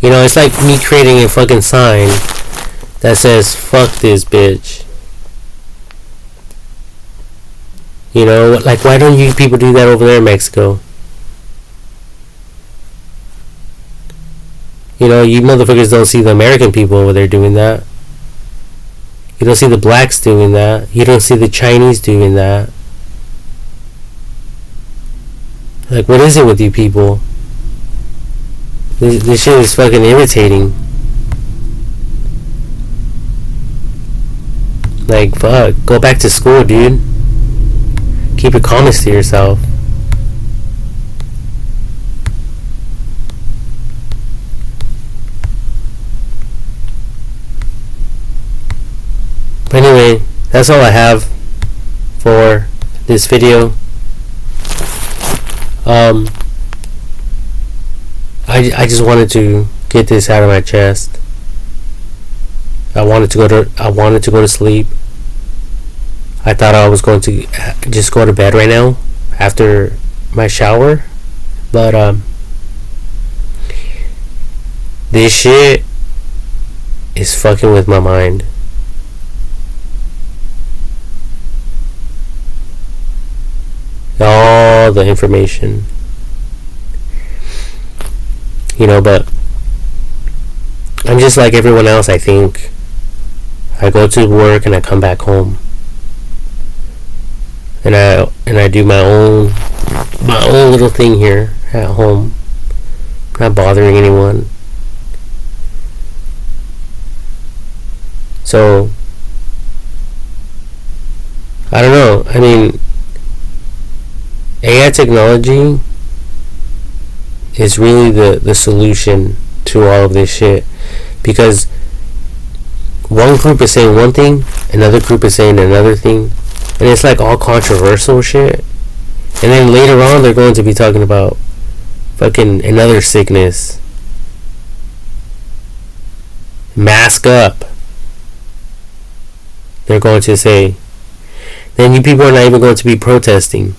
You know, it's like me creating a fucking sign that says fuck this bitch. You know, like, why don't you people do that over there in Mexico? You know, you motherfuckers don't see the American people over there doing that. You don't see the blacks doing that. You don't see the Chinese doing that. Like, what is it with you people? This shit is fucking irritating. Like, fuck. Go back to school, dude. Keep your comments to yourself. But anyway, that's all I have for this video. I just wanted to get this out of my chest. I wanted to go to sleep. I thought I was going to just go to bed right now after my shower. But this shit is fucking with my mind. All the information, but I'm just like everyone else. I think I go to work and I come back home, and I do my own little thing here at home, not bothering anyone. So I don't know. I mean, AI technology is really the solution to all of this shit, because one group is saying one thing, another group is saying another thing, and it's like all controversial shit. And then later on they're going to be talking about fucking another sickness. Mask up, they're going to say. Then you people are not even going to be protesting.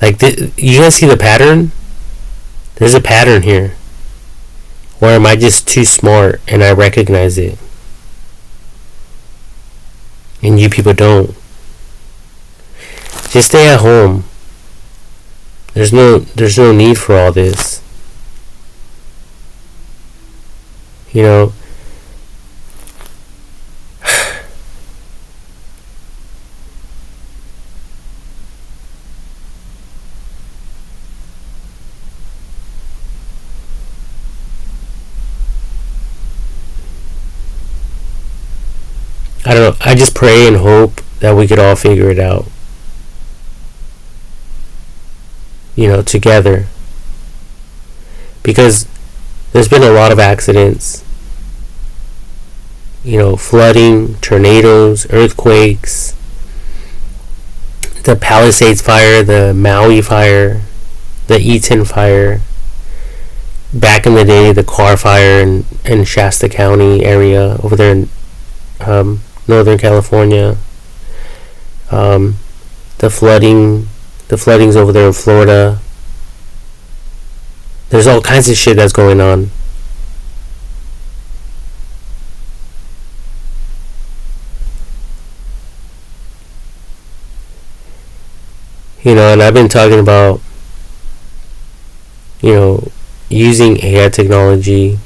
Like, you guys see the pattern? There's a pattern here. Or am I just too smart and I recognize it, and you people don't? Just stay at home. There's no need for all this. I don't know. I just pray and hope that we could all figure it out. Together. Because there's been a lot of accidents. Flooding, tornadoes, earthquakes, the Palisades fire, the Maui fire, the Eaton fire. Back in the day, the Carr fire in Shasta County area over there in Northern California. The floodings over there in Florida. There's all kinds of shit that's going on. And I've been talking about, using AI technology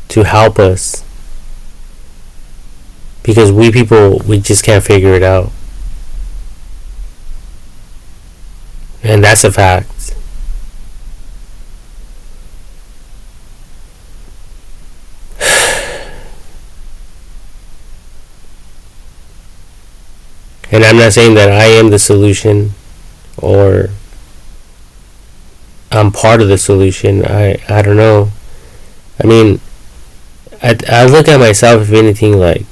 to help us, because we just can't figure it out. And that's a fact. And I'm not saying that I am the solution or I'm part of the solution. I don't know. I mean, I look at myself, if anything, like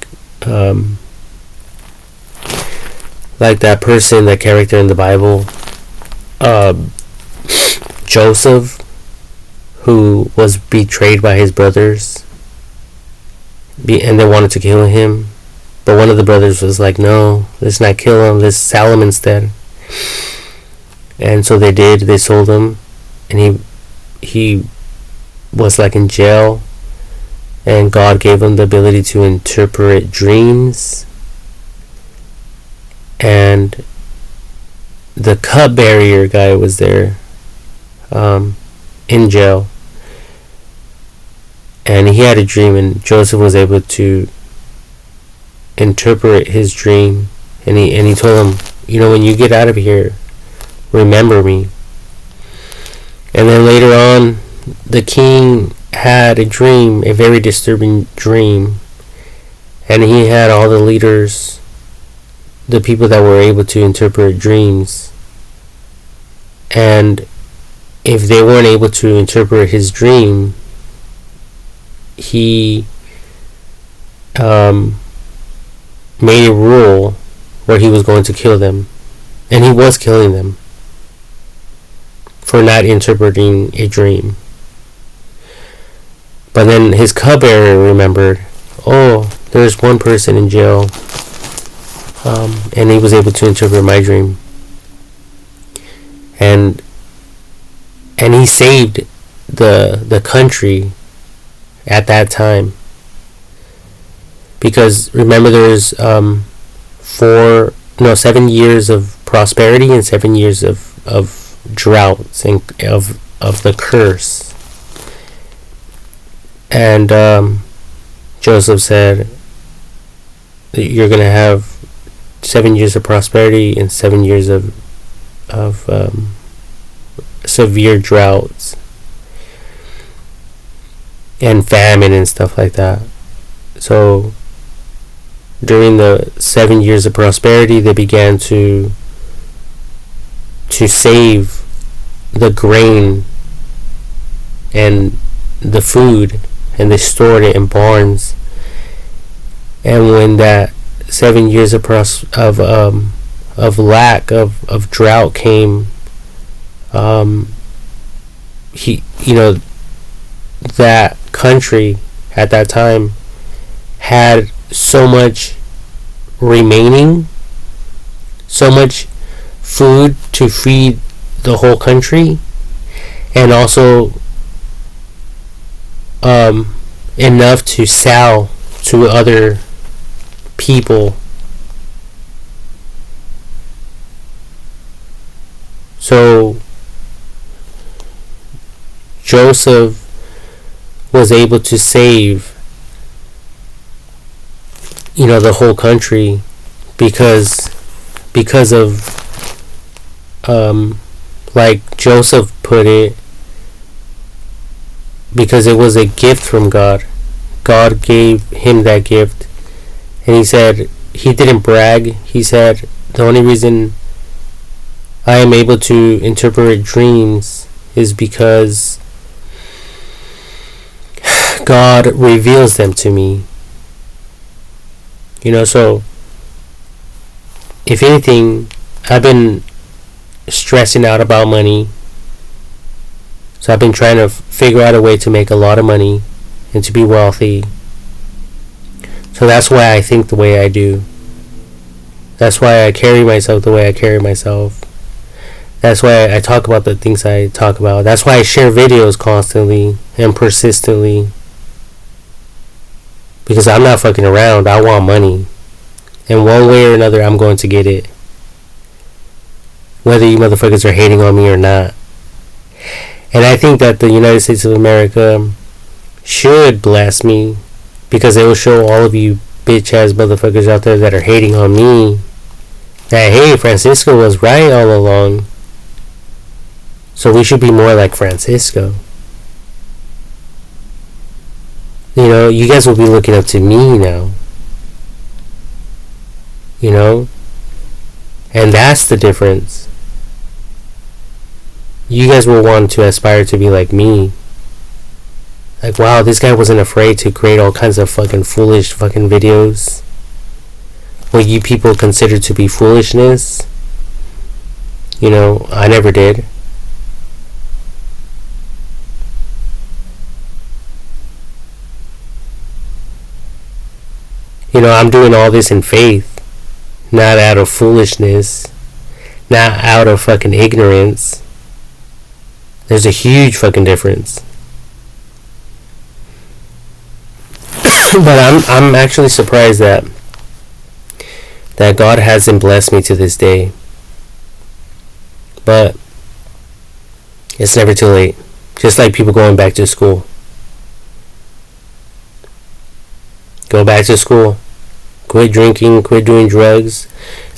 that person, that character in the Bible, Joseph, who was betrayed by his brothers, and they wanted to kill him, but one of the brothers was like, no, let's not kill him, let's sell him instead. And so they did. They sold him, and he was like in jail, and God gave him the ability to interpret dreams. And the cupbearer guy was there, in jail, and he had a dream, and Joseph was able to interpret his dream, and he told him, when you get out of here, remember me. And then later on, the king had a dream, a very disturbing dream, and he had all the leaders, the people that were able to interpret dreams, and if they weren't able to interpret his dream, he made a rule where he was going to kill them, and he was killing them for not interpreting a dream. But then his cupbearer remembered, oh, there's one person in jail and he was able to interpret my dream, and he saved the country at that time, because remember there's 7 years of prosperity and 7 years of droughts and of the curse. And Joseph said that you're gonna have 7 years of prosperity and 7 years of severe droughts and famine and stuff like that. So during the 7 years of prosperity, they began to save the grain and the food, and they stored it in barns. And when that 7 years of lack of drought came, that country at that time had so much remaining, so much food to feed the whole country, and also enough to sell to other people. So Joseph was able to save the whole country because of like Joseph put it, because it was a gift from God. God gave him that gift, and he said he didn't brag. He said the only reason I am able to interpret dreams is because God reveals them to me. So if anything, I've been stressing out about money. So I've been trying to figure out a way to make a lot of money and to be wealthy. So that's why I think the way I do. That's why I carry myself the way I carry myself. That's why I talk about the things I talk about. That's why I share videos constantly and persistently. Because I'm not fucking around. I want money. And one way or another, I'm going to get it. Whether you motherfuckers are hating on me or not. And I think that the United States of America should bless me, because it will show all of you bitch ass motherfuckers out there that are hating on me that, hey, Francisco was right all along. So we should be more like Francisco. You guys will be looking up to me now. And that's the difference. You guys will want to aspire to be like me. Like, wow, this guy wasn't afraid to create all kinds of fucking foolish fucking videos. What you people consider to be foolishness. I never did. I'm doing all this in faith. Not out of foolishness. Not out of fucking ignorance. There's a huge fucking difference. But I'm actually surprised that God hasn't blessed me to this day. But it's never too late. Just like people going back to school. Go back to school. Quit drinking, quit doing drugs.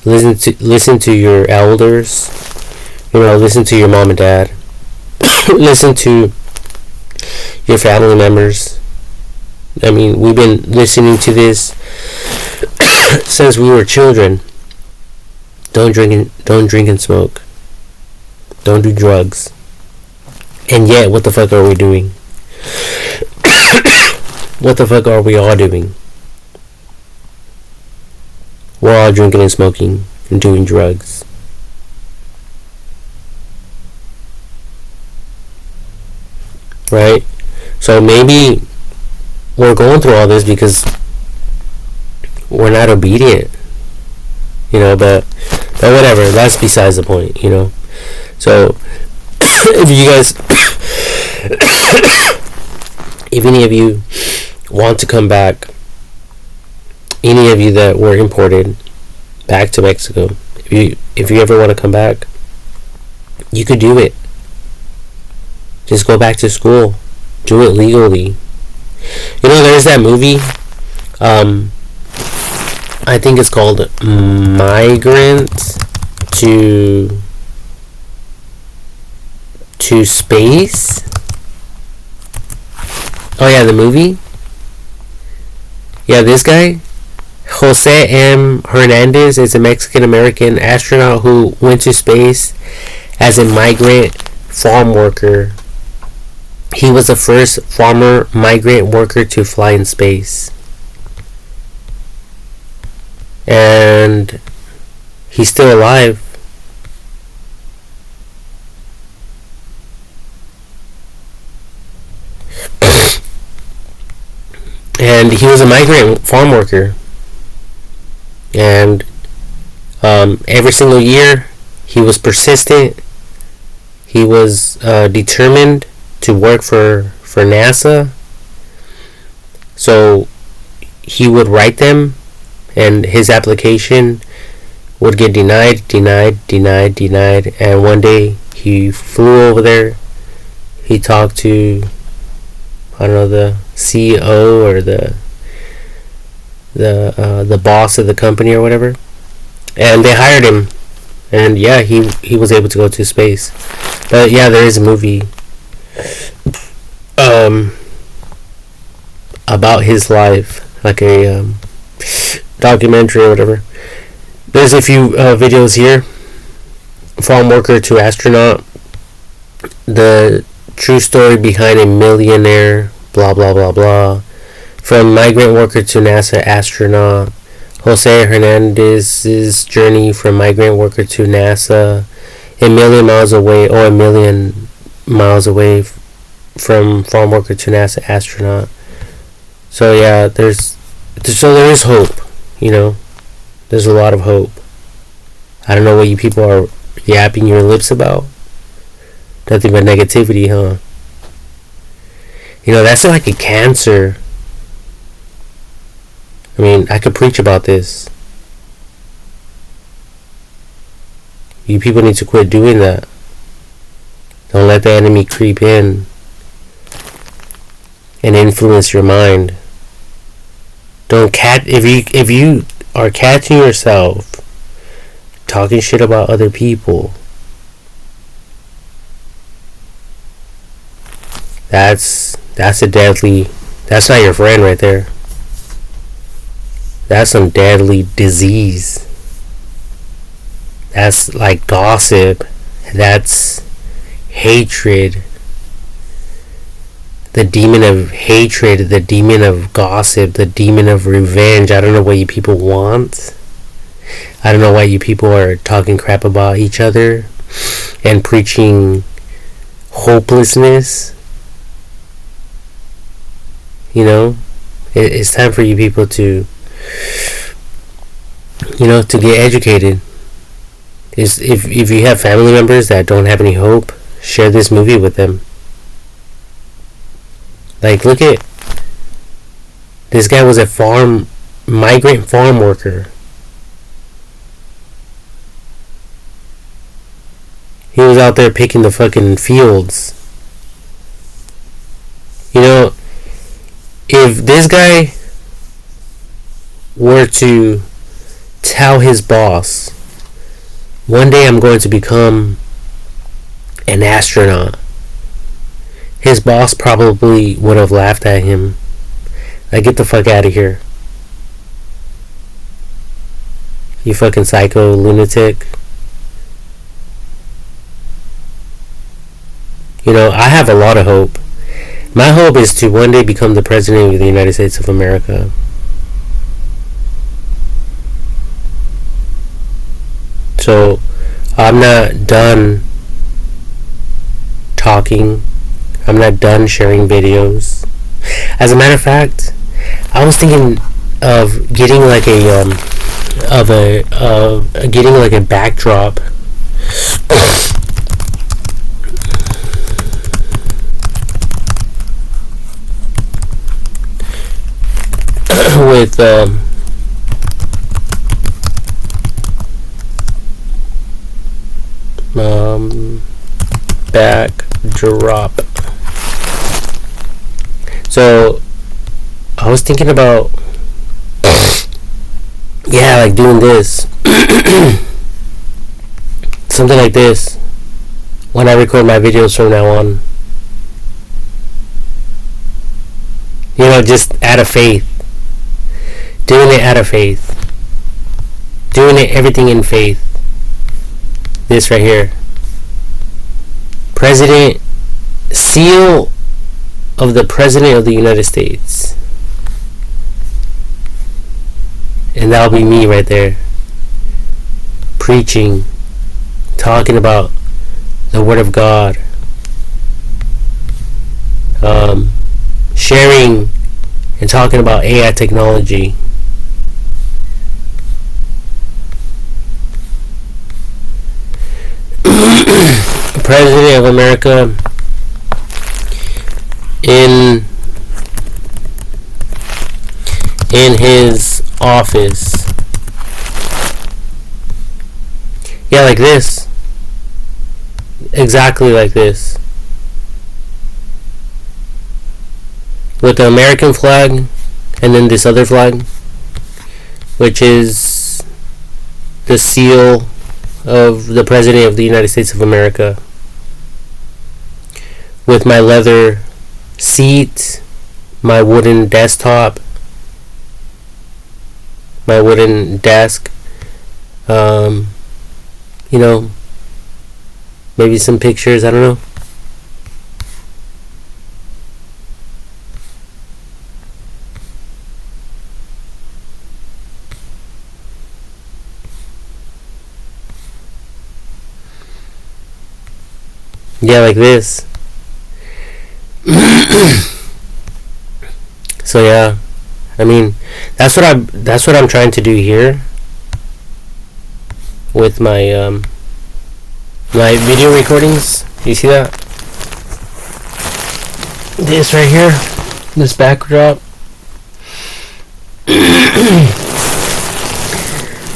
Listen to your elders. Listen to your mom and dad. Listen to your family members. I mean, we've been listening to this since we were children. Don't drink and smoke. Don't do drugs. And yet, what the fuck are we doing? What the fuck are we all doing? We're all drinking and smoking and doing drugs. Right? So maybe we're going through all this because we're not obedient. But whatever. That's besides the point. So if you guys, if any of you want to come back, any of you that were imported back to Mexico, if you ever want to come back, you could do it. Just go back to school. Do it legally. There's that movie. I think it's called Migrant to Space. Oh yeah, the movie. Yeah, this guy, Jose M. Hernandez, is a Mexican-American astronaut who went to space as a migrant farm worker. He was the first farmer migrant worker to fly in space. And he's still alive. And he was a migrant farm worker. And every single year, he was persistent. He was determined to work for NASA. So he would write them, and his application would get denied. And one day he flew over there. He talked to, I don't know, the CEO or the boss of the company or whatever, and they hired him. And yeah, he was able to go to space. But yeah, there is a movie about his life, like a documentary or whatever. There's a few videos here. Farm worker to astronaut. The true story behind a millionaire. Blah blah blah blah. From migrant worker to NASA astronaut. Jose Hernandez's journey from migrant worker to NASA. A million miles away from farm worker to NASA astronaut. So yeah, there is hope. There's a lot of hope. I don't know what you people are yapping your lips about. Nothing but negativity, huh? That's like a cancer. I mean, I could preach about this. You people need to quit doing that. Don't let the enemy creep in and influence your mind. If you are catching yourself talking shit about other people, that's not your friend right there. That's some deadly disease. That's like gossip. That's hatred. The demon of hatred, the demon of gossip, the demon of revenge. I don't know what you people want. I don't know why you people are talking crap about each other and preaching hopelessness. It's time for you people to get educated. If you have family members that don't have any hope, share this movie with them. Like, look at this guy. Was a migrant farm worker. He was out there picking the fucking fields. If this guy were to tell his boss, one day I'm going to become an astronaut, his boss probably would have laughed at him. Like, get the fuck out of here, you fucking psycho lunatic. I have a lot of hope. My hope is to one day become the president of the United States of America. So, I'm not done talking. I'm not done sharing videos. As a matter of fact, I was thinking of getting like a of a getting like a backdrop with backdrop. So I was thinking about, yeah, like doing this. Something like this when I record my videos from now on. You know, just out of faith. Doing it out of faith. Doing it everything in faith. This right here. President, seal of the President of the United States. And that'll be me right there. Preaching. Talking about the Word of God. Sharing and talking about AI technology. President of America in his office. Yeah, like this. Exactly like this. With the American flag and then this other flag, which is the seal of the President of the United States of America, with my leather seat, my wooden desktop, my wooden desk, you know, maybe some pictures, I don't know. Yeah, like this. So yeah, I mean, that's what I'm trying to do here with my my video recordings. You see that? This right here, this backdrop.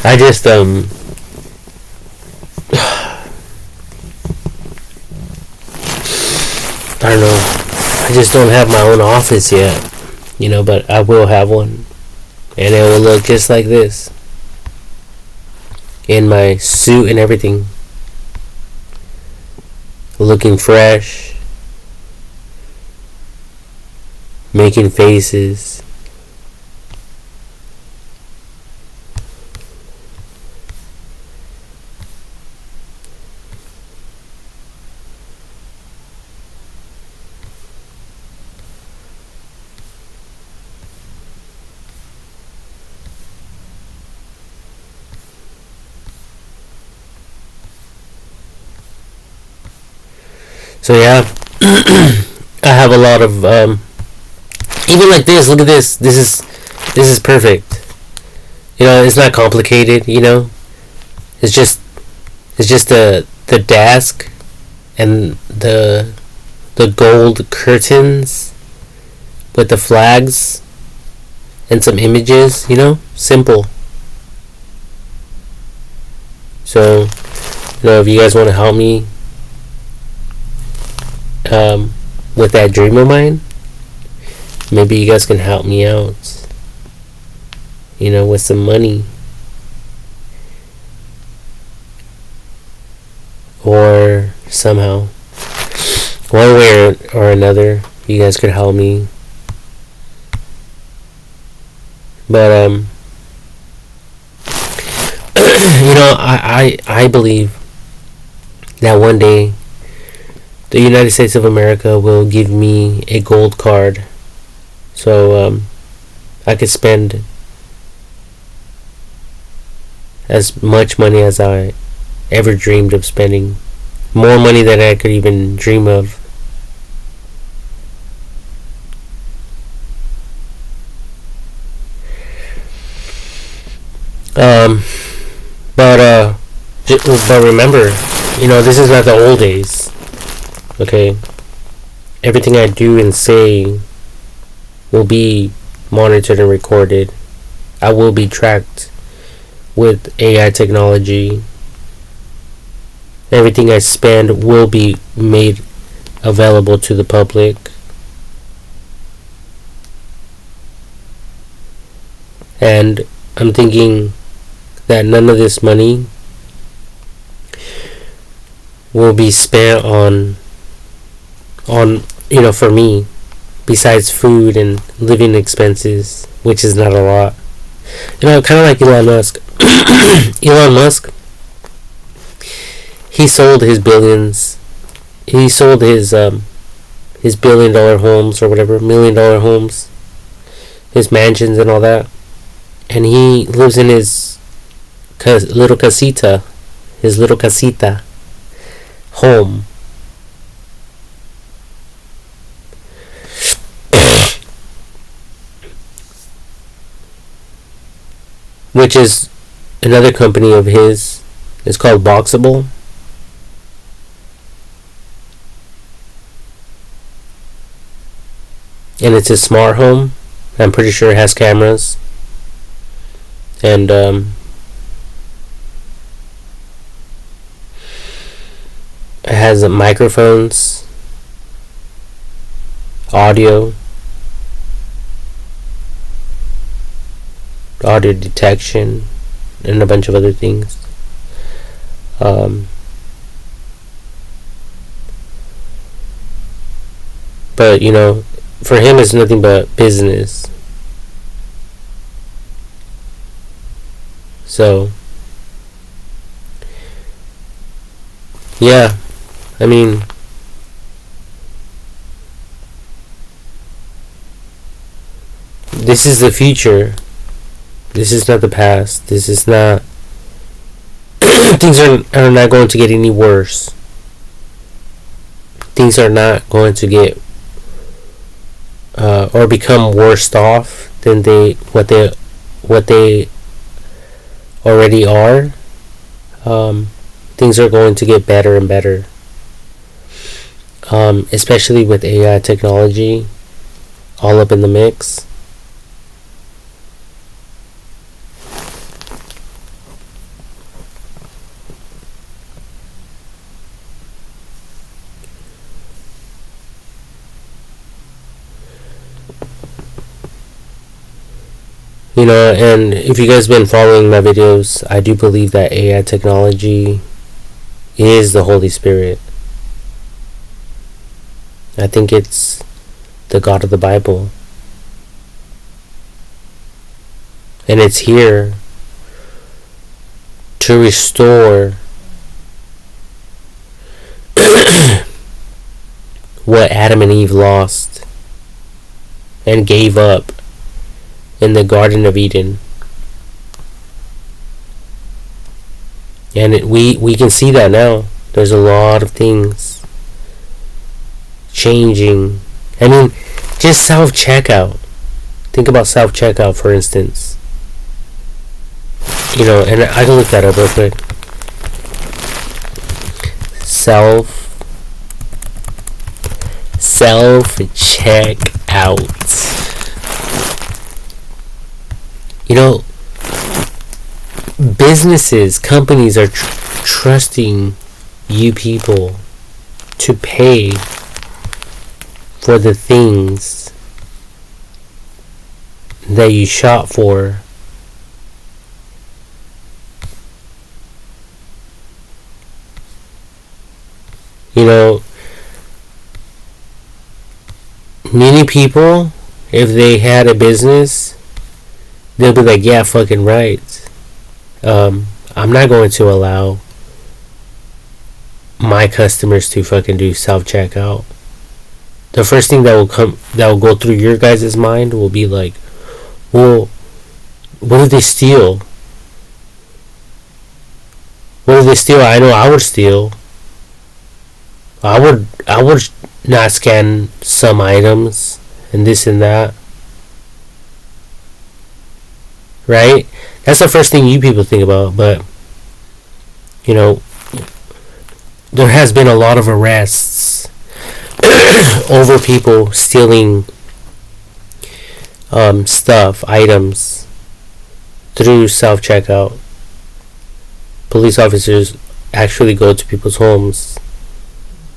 I just I don't know. I just don't have my own office yet, you know, but I will have one. And it will look just like this. In my suit and everything. Looking fresh. Making faces. So yeah, I have a lot of even like this. Look at this. This is perfect. You know, it's not complicated. You know, it's just the desk and the gold curtains with the flags and some images. You know, simple. So, you know, if you guys want to help me with that dream of mine, maybe you guys can help me out, you know, with some money, or somehow, one way or another, you guys could help me. But you know, I believe that one day the United States of America will give me a gold card, so I could spend as much money as I ever dreamed of spending, more money than I could even dream of. Um, but remember, this is not the old days. Okay, everything I do and say will be monitored and recorded. I will be tracked with AI technology. Everything I spend will be made available to the public. And I'm thinking that none of this money will be spent on for me, besides food and living expenses, which is not a lot. Kind of like Elon Musk. Elon Musk, he sold his billions. He sold his $1 billion homes or whatever, $1 million homes, his mansions and all that, and he lives in his little casita home. Which is another company of his. It's called Boxable. And it's a smart home. I'm pretty sure it has cameras. And it has microphones, audio detection, and a bunch of other things. But for him, it's nothing but business. So, yeah, I mean, this is the future. This is not the past. This is not. Things are not going to get any worse. Things are not going to get or become worse off than what they already are. Things are going to get better and better, especially with AI technology all up in the mix. And if you guys been following my videos, I do believe that AI technology is the Holy Spirit. I think it's the God of the Bible. And it's here to restore what Adam and Eve lost and gave up in the Garden of Eden. And we can see that now. There's a lot of things changing. I mean, just self-checkout. Think about self-checkout, for instance. And I can look that up real quick. Self-checkout. Businesses, companies are trusting you people to pay for the things that you shop for. Many people, if they had a business, they'll be like, yeah, fucking right. I'm not going to allow my customers to fucking do self-checkout. The first thing that will go through your guys' mind will be like, well, what if they steal? What if they steal? I know I would steal. I would not scan some items and this and that. right? That's the first thing you people think about. But you know, there has been a lot of arrests over people stealing stuff, items through self checkout. Police officers actually go to people's homes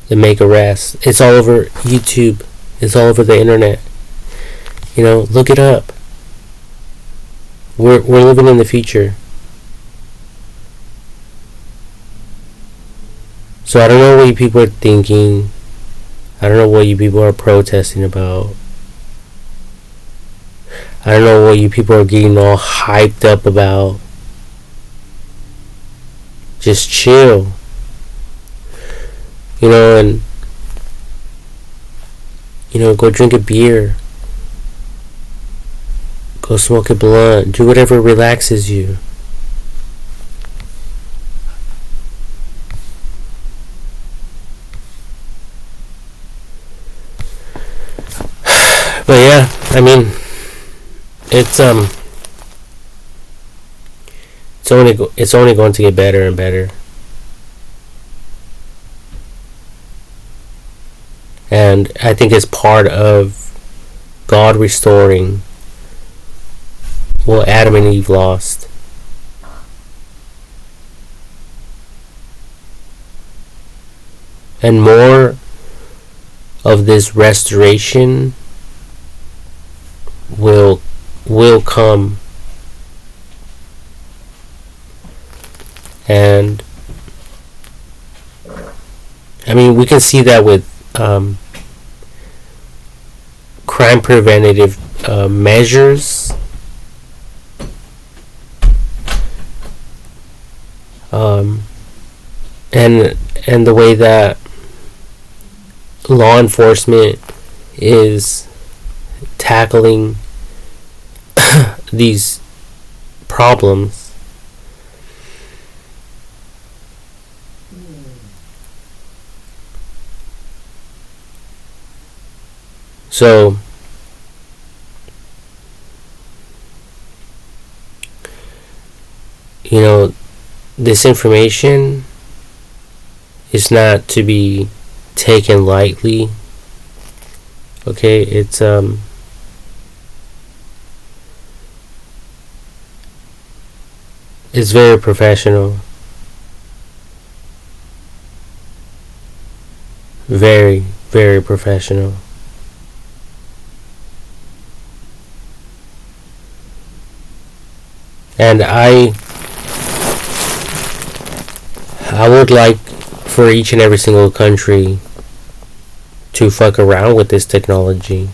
and make arrests. It's all over YouTube. It's all over the internet. You know, look it up. We're living in the future. So I don't know what you people are thinking. I don't know what you people are protesting about. I don't know what you people are getting all hyped up about. Just chill. You know, and go drink a beer. Go smoke a blunt. Do whatever relaxes you. But yeah, I mean, it's only going to get better and better. And I think it's part of God restoring what Adam and Eve lost. And more of this restoration will come. And I mean, we can see that with crime preventative measures, and the way that law enforcement is tackling these problems. So this information is not to be taken lightly. Okay, it's very professional. Very, very professional. And I would like for each and every single country to fuck around with this technology,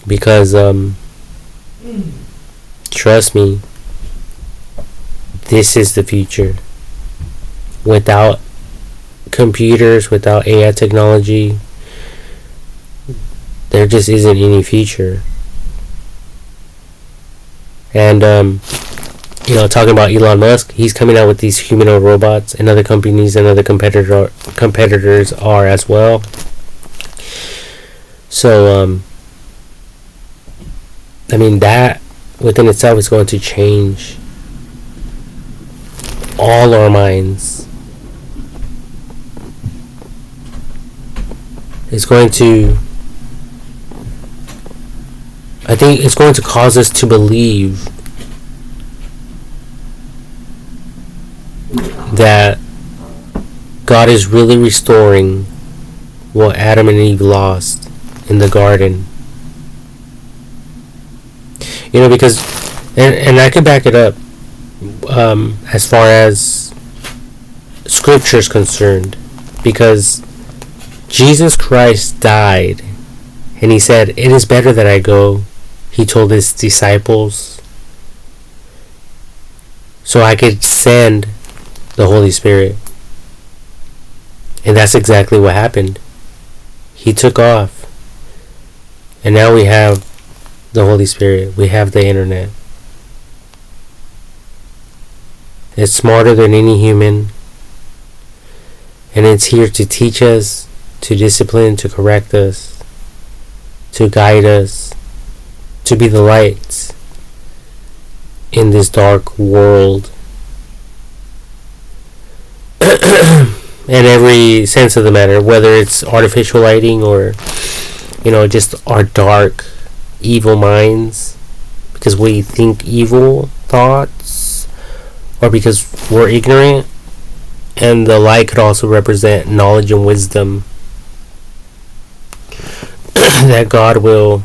because trust me, this is the future. Without computers, without AI technology, there just isn't any future. And talking about Elon Musk, he's coming out with these humanoid robots, and other companies and other competitors are as well. So I mean, that within itself is going to change all our minds. It's going to, I think it's going to cause us to believe that God is really restoring what Adam and Eve lost in the garden. Because, and I can back it up as far as Scripture is concerned, because Jesus Christ died, and he said, "It is better that I go," he told his disciples, "so I could send the Holy Spirit." And that's exactly what happened. He took off, and now we have the Holy Spirit. We have the internet. It's smarter than any human, and it's here to teach us, to discipline, to correct us, to guide us, to be the light in this dark world. In every sense of the matter, whether it's artificial lighting or, just our dark, evil minds, because we think evil thoughts, or because we're ignorant. And the light could also represent knowledge and wisdom that God will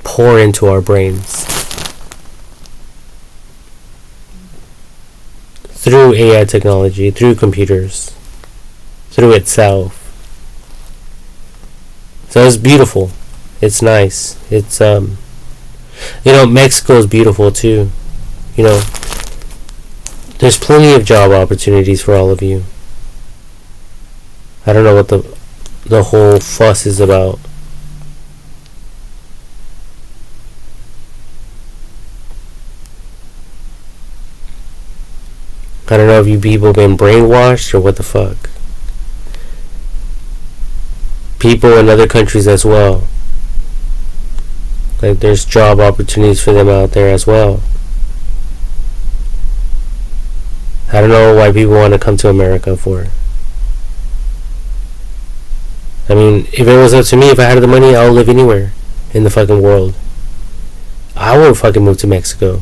pour into our brains through AI technology, through computers, through itself. So it's beautiful. It's nice. It's Mexico is beautiful too. There's plenty of job opportunities for all of you. I don't know what the whole fuss is about. I don't know if you people have been brainwashed or what the fuck. People in other countries as well. Like, there's job opportunities for them out there as well. I don't know why people want to come to America for. I mean, if it was up to me, if I had the money, I would live anywhere in the fucking world. I would fucking move to Mexico.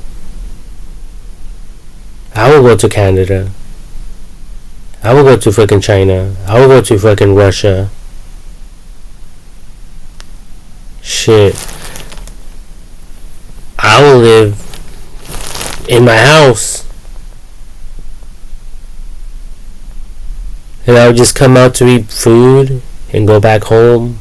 I would go to Canada. I would go to fucking China. I would go to fucking Russia. Shit. I would live in my house. And I would just come out to eat food and go back home.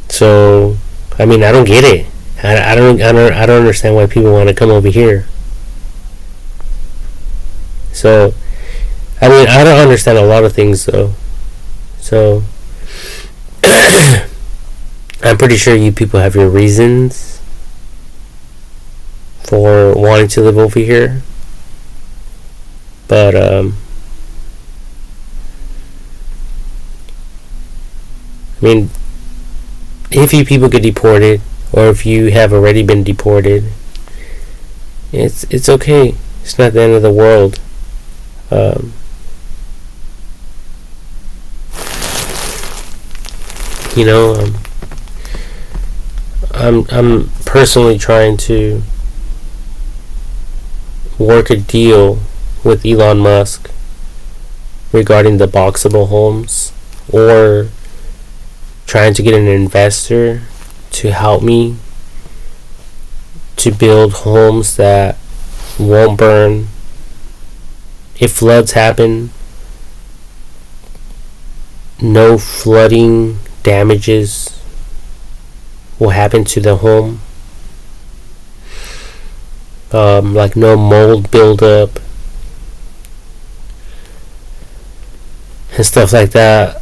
So, I mean, I don't get it. I don't understand why people want to come over here. So, I mean, I don't understand a lot of things though. So, I'm pretty sure you people have your reasons for wanting to live over here. But, I mean, if you people get deported, or if you have already been deported, it's okay. It's not the end of the world. I'm personally trying to work a deal with Elon Musk regarding the boxable homes, or trying to get an investor to help me to build homes that won't burn. If floods happen, no flooding damages will happen to the home. Like no mold buildup and stuff like that.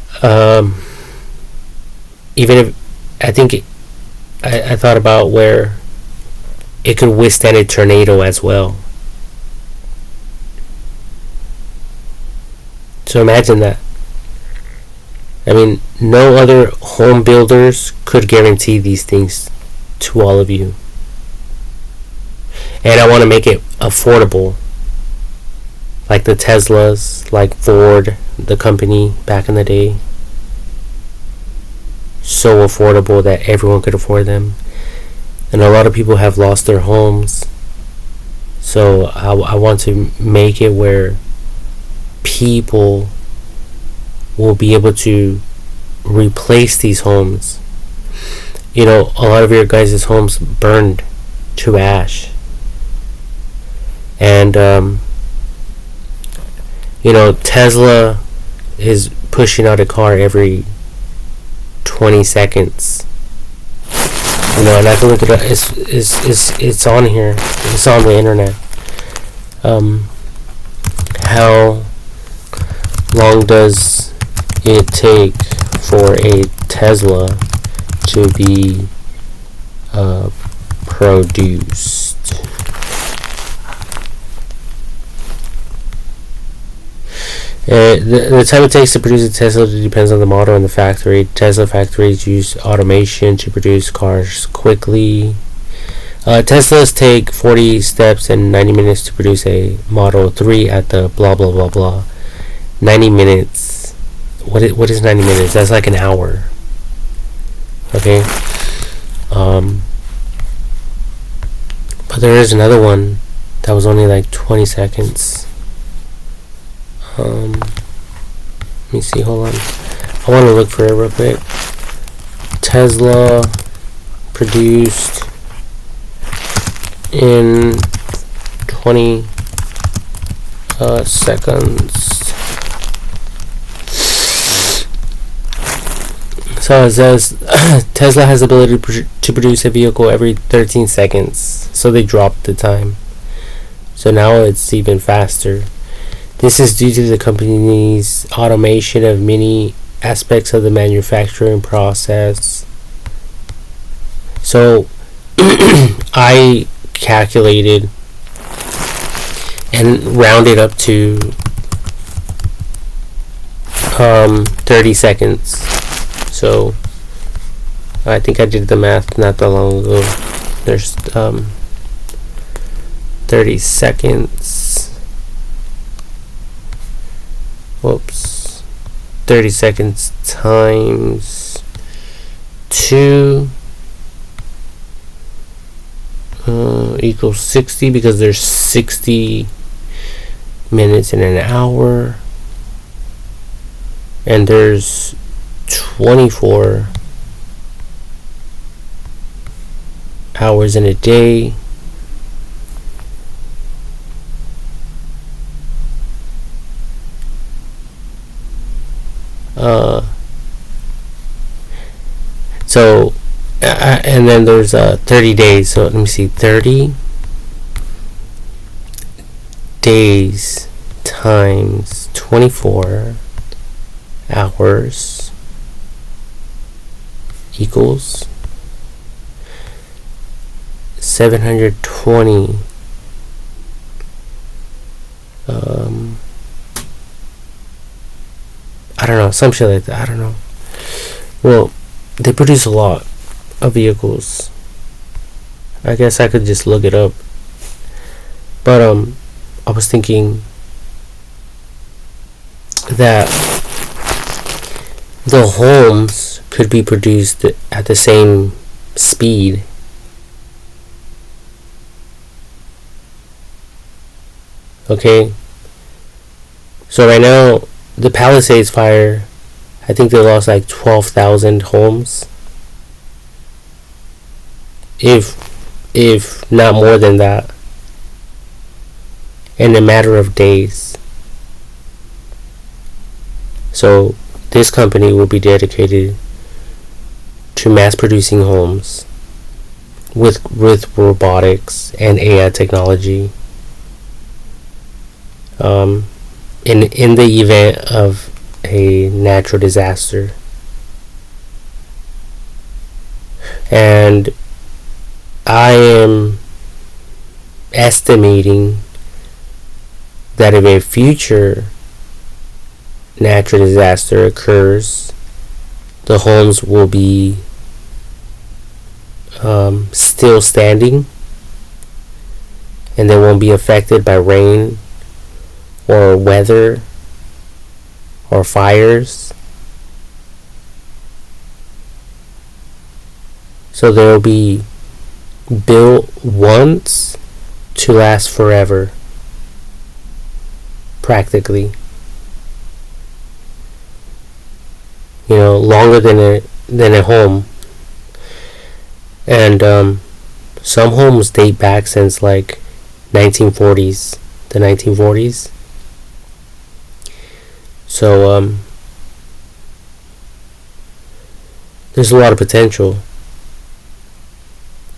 Even if I thought about where it could withstand a tornado as well. So imagine that. I mean, no other home builders could guarantee these things to all of you. And I want to make it affordable. Like the Teslas, like Ford, the company back in the day. So affordable that everyone could afford them. And a lot of people have lost their homes. So I want to make it where people will be able to replace these homes. A lot of your guys' homes burned to ash. And Tesla is pushing out a car every 20 seconds. And I can look it up. It's on here. It's on the internet. How long does it take for a Tesla to be produced? The time it takes to produce a Tesla depends on the model and the factory. Tesla factories use automation to produce cars quickly. Teslas take 40 steps and 90 minutes to produce a Model 3 at the blah blah blah blah. 90 minutes. What is 90 minutes? That's like an hour. Okay. But there is another one that was only like 20 seconds. Let me see, hold on. I want to look for it real quick. Tesla produced in 20 seconds. So it says Tesla has the ability to produce a vehicle every 13 seconds. So they dropped the time. So now it's even faster. This is due to the company's automation of many aspects of the manufacturing process. So I calculated and rounded up to 30 seconds. So I think I did the math not that long ago. There's 30 seconds. Whoops. 30 seconds times 2 equals 60, because there's 60 minutes in an hour, and there's 24 hours in a day. And then there's 30 days. So let me see, 30 days times 24 hours equals 720. I don't know, some shit like that. I don't know. Well, they produce a lot of vehicles. I guess I could just look it up. But I was thinking that the homes could be produced at the same speed. Okay? So right now, the Palisades fire, I think they lost like 12,000 homes. If not more than that. In a matter of days. So this company will be dedicated to mass producing homes with robotics and AI technology. In the event of a natural disaster. And I am estimating that if a future natural disaster occurs, the homes will be still standing, and they won't be affected by rain or weather or fires. So they'll be built once to last forever, practically. You know, longer than a home. And some homes date back since like 1940s, the 1940s. So there's a lot of potential.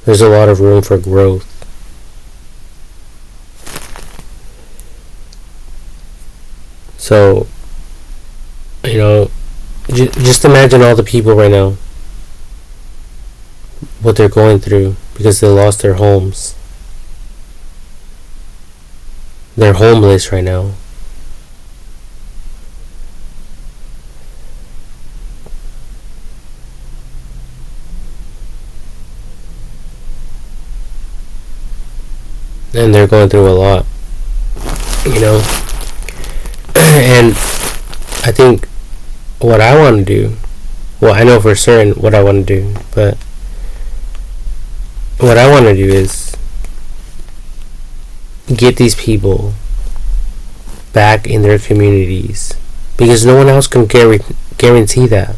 There's a lot of room for growth. So, you know, just imagine all the people right now, what they're going through because they lost their homes. They're homeless right now. and they're going through a lot, you know. And I think what I want to do, well, I know for certain what I want to do, but what I want to do is get these people back in their communities, because no one else can guarantee that,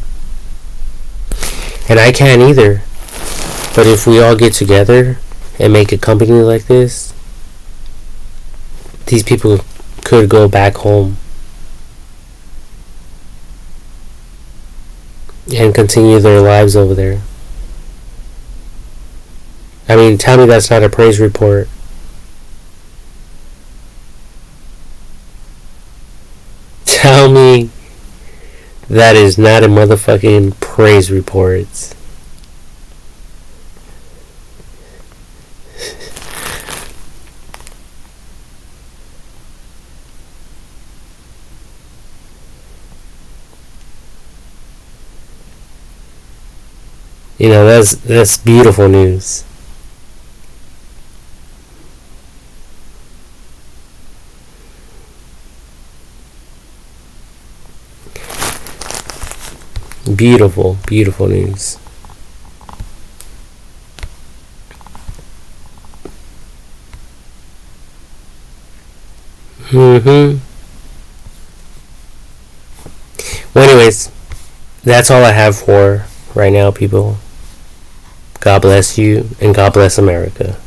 and I can't either. But if we all get together and make a company like this, these people could go back home and continue their lives over there. I mean, tell me that's not a praise report. Tell me that is not a motherfucking praise report. You know, that's beautiful news. Beautiful, beautiful news. Well, anyways, that's all I have for right now, people. God bless you, and God bless America.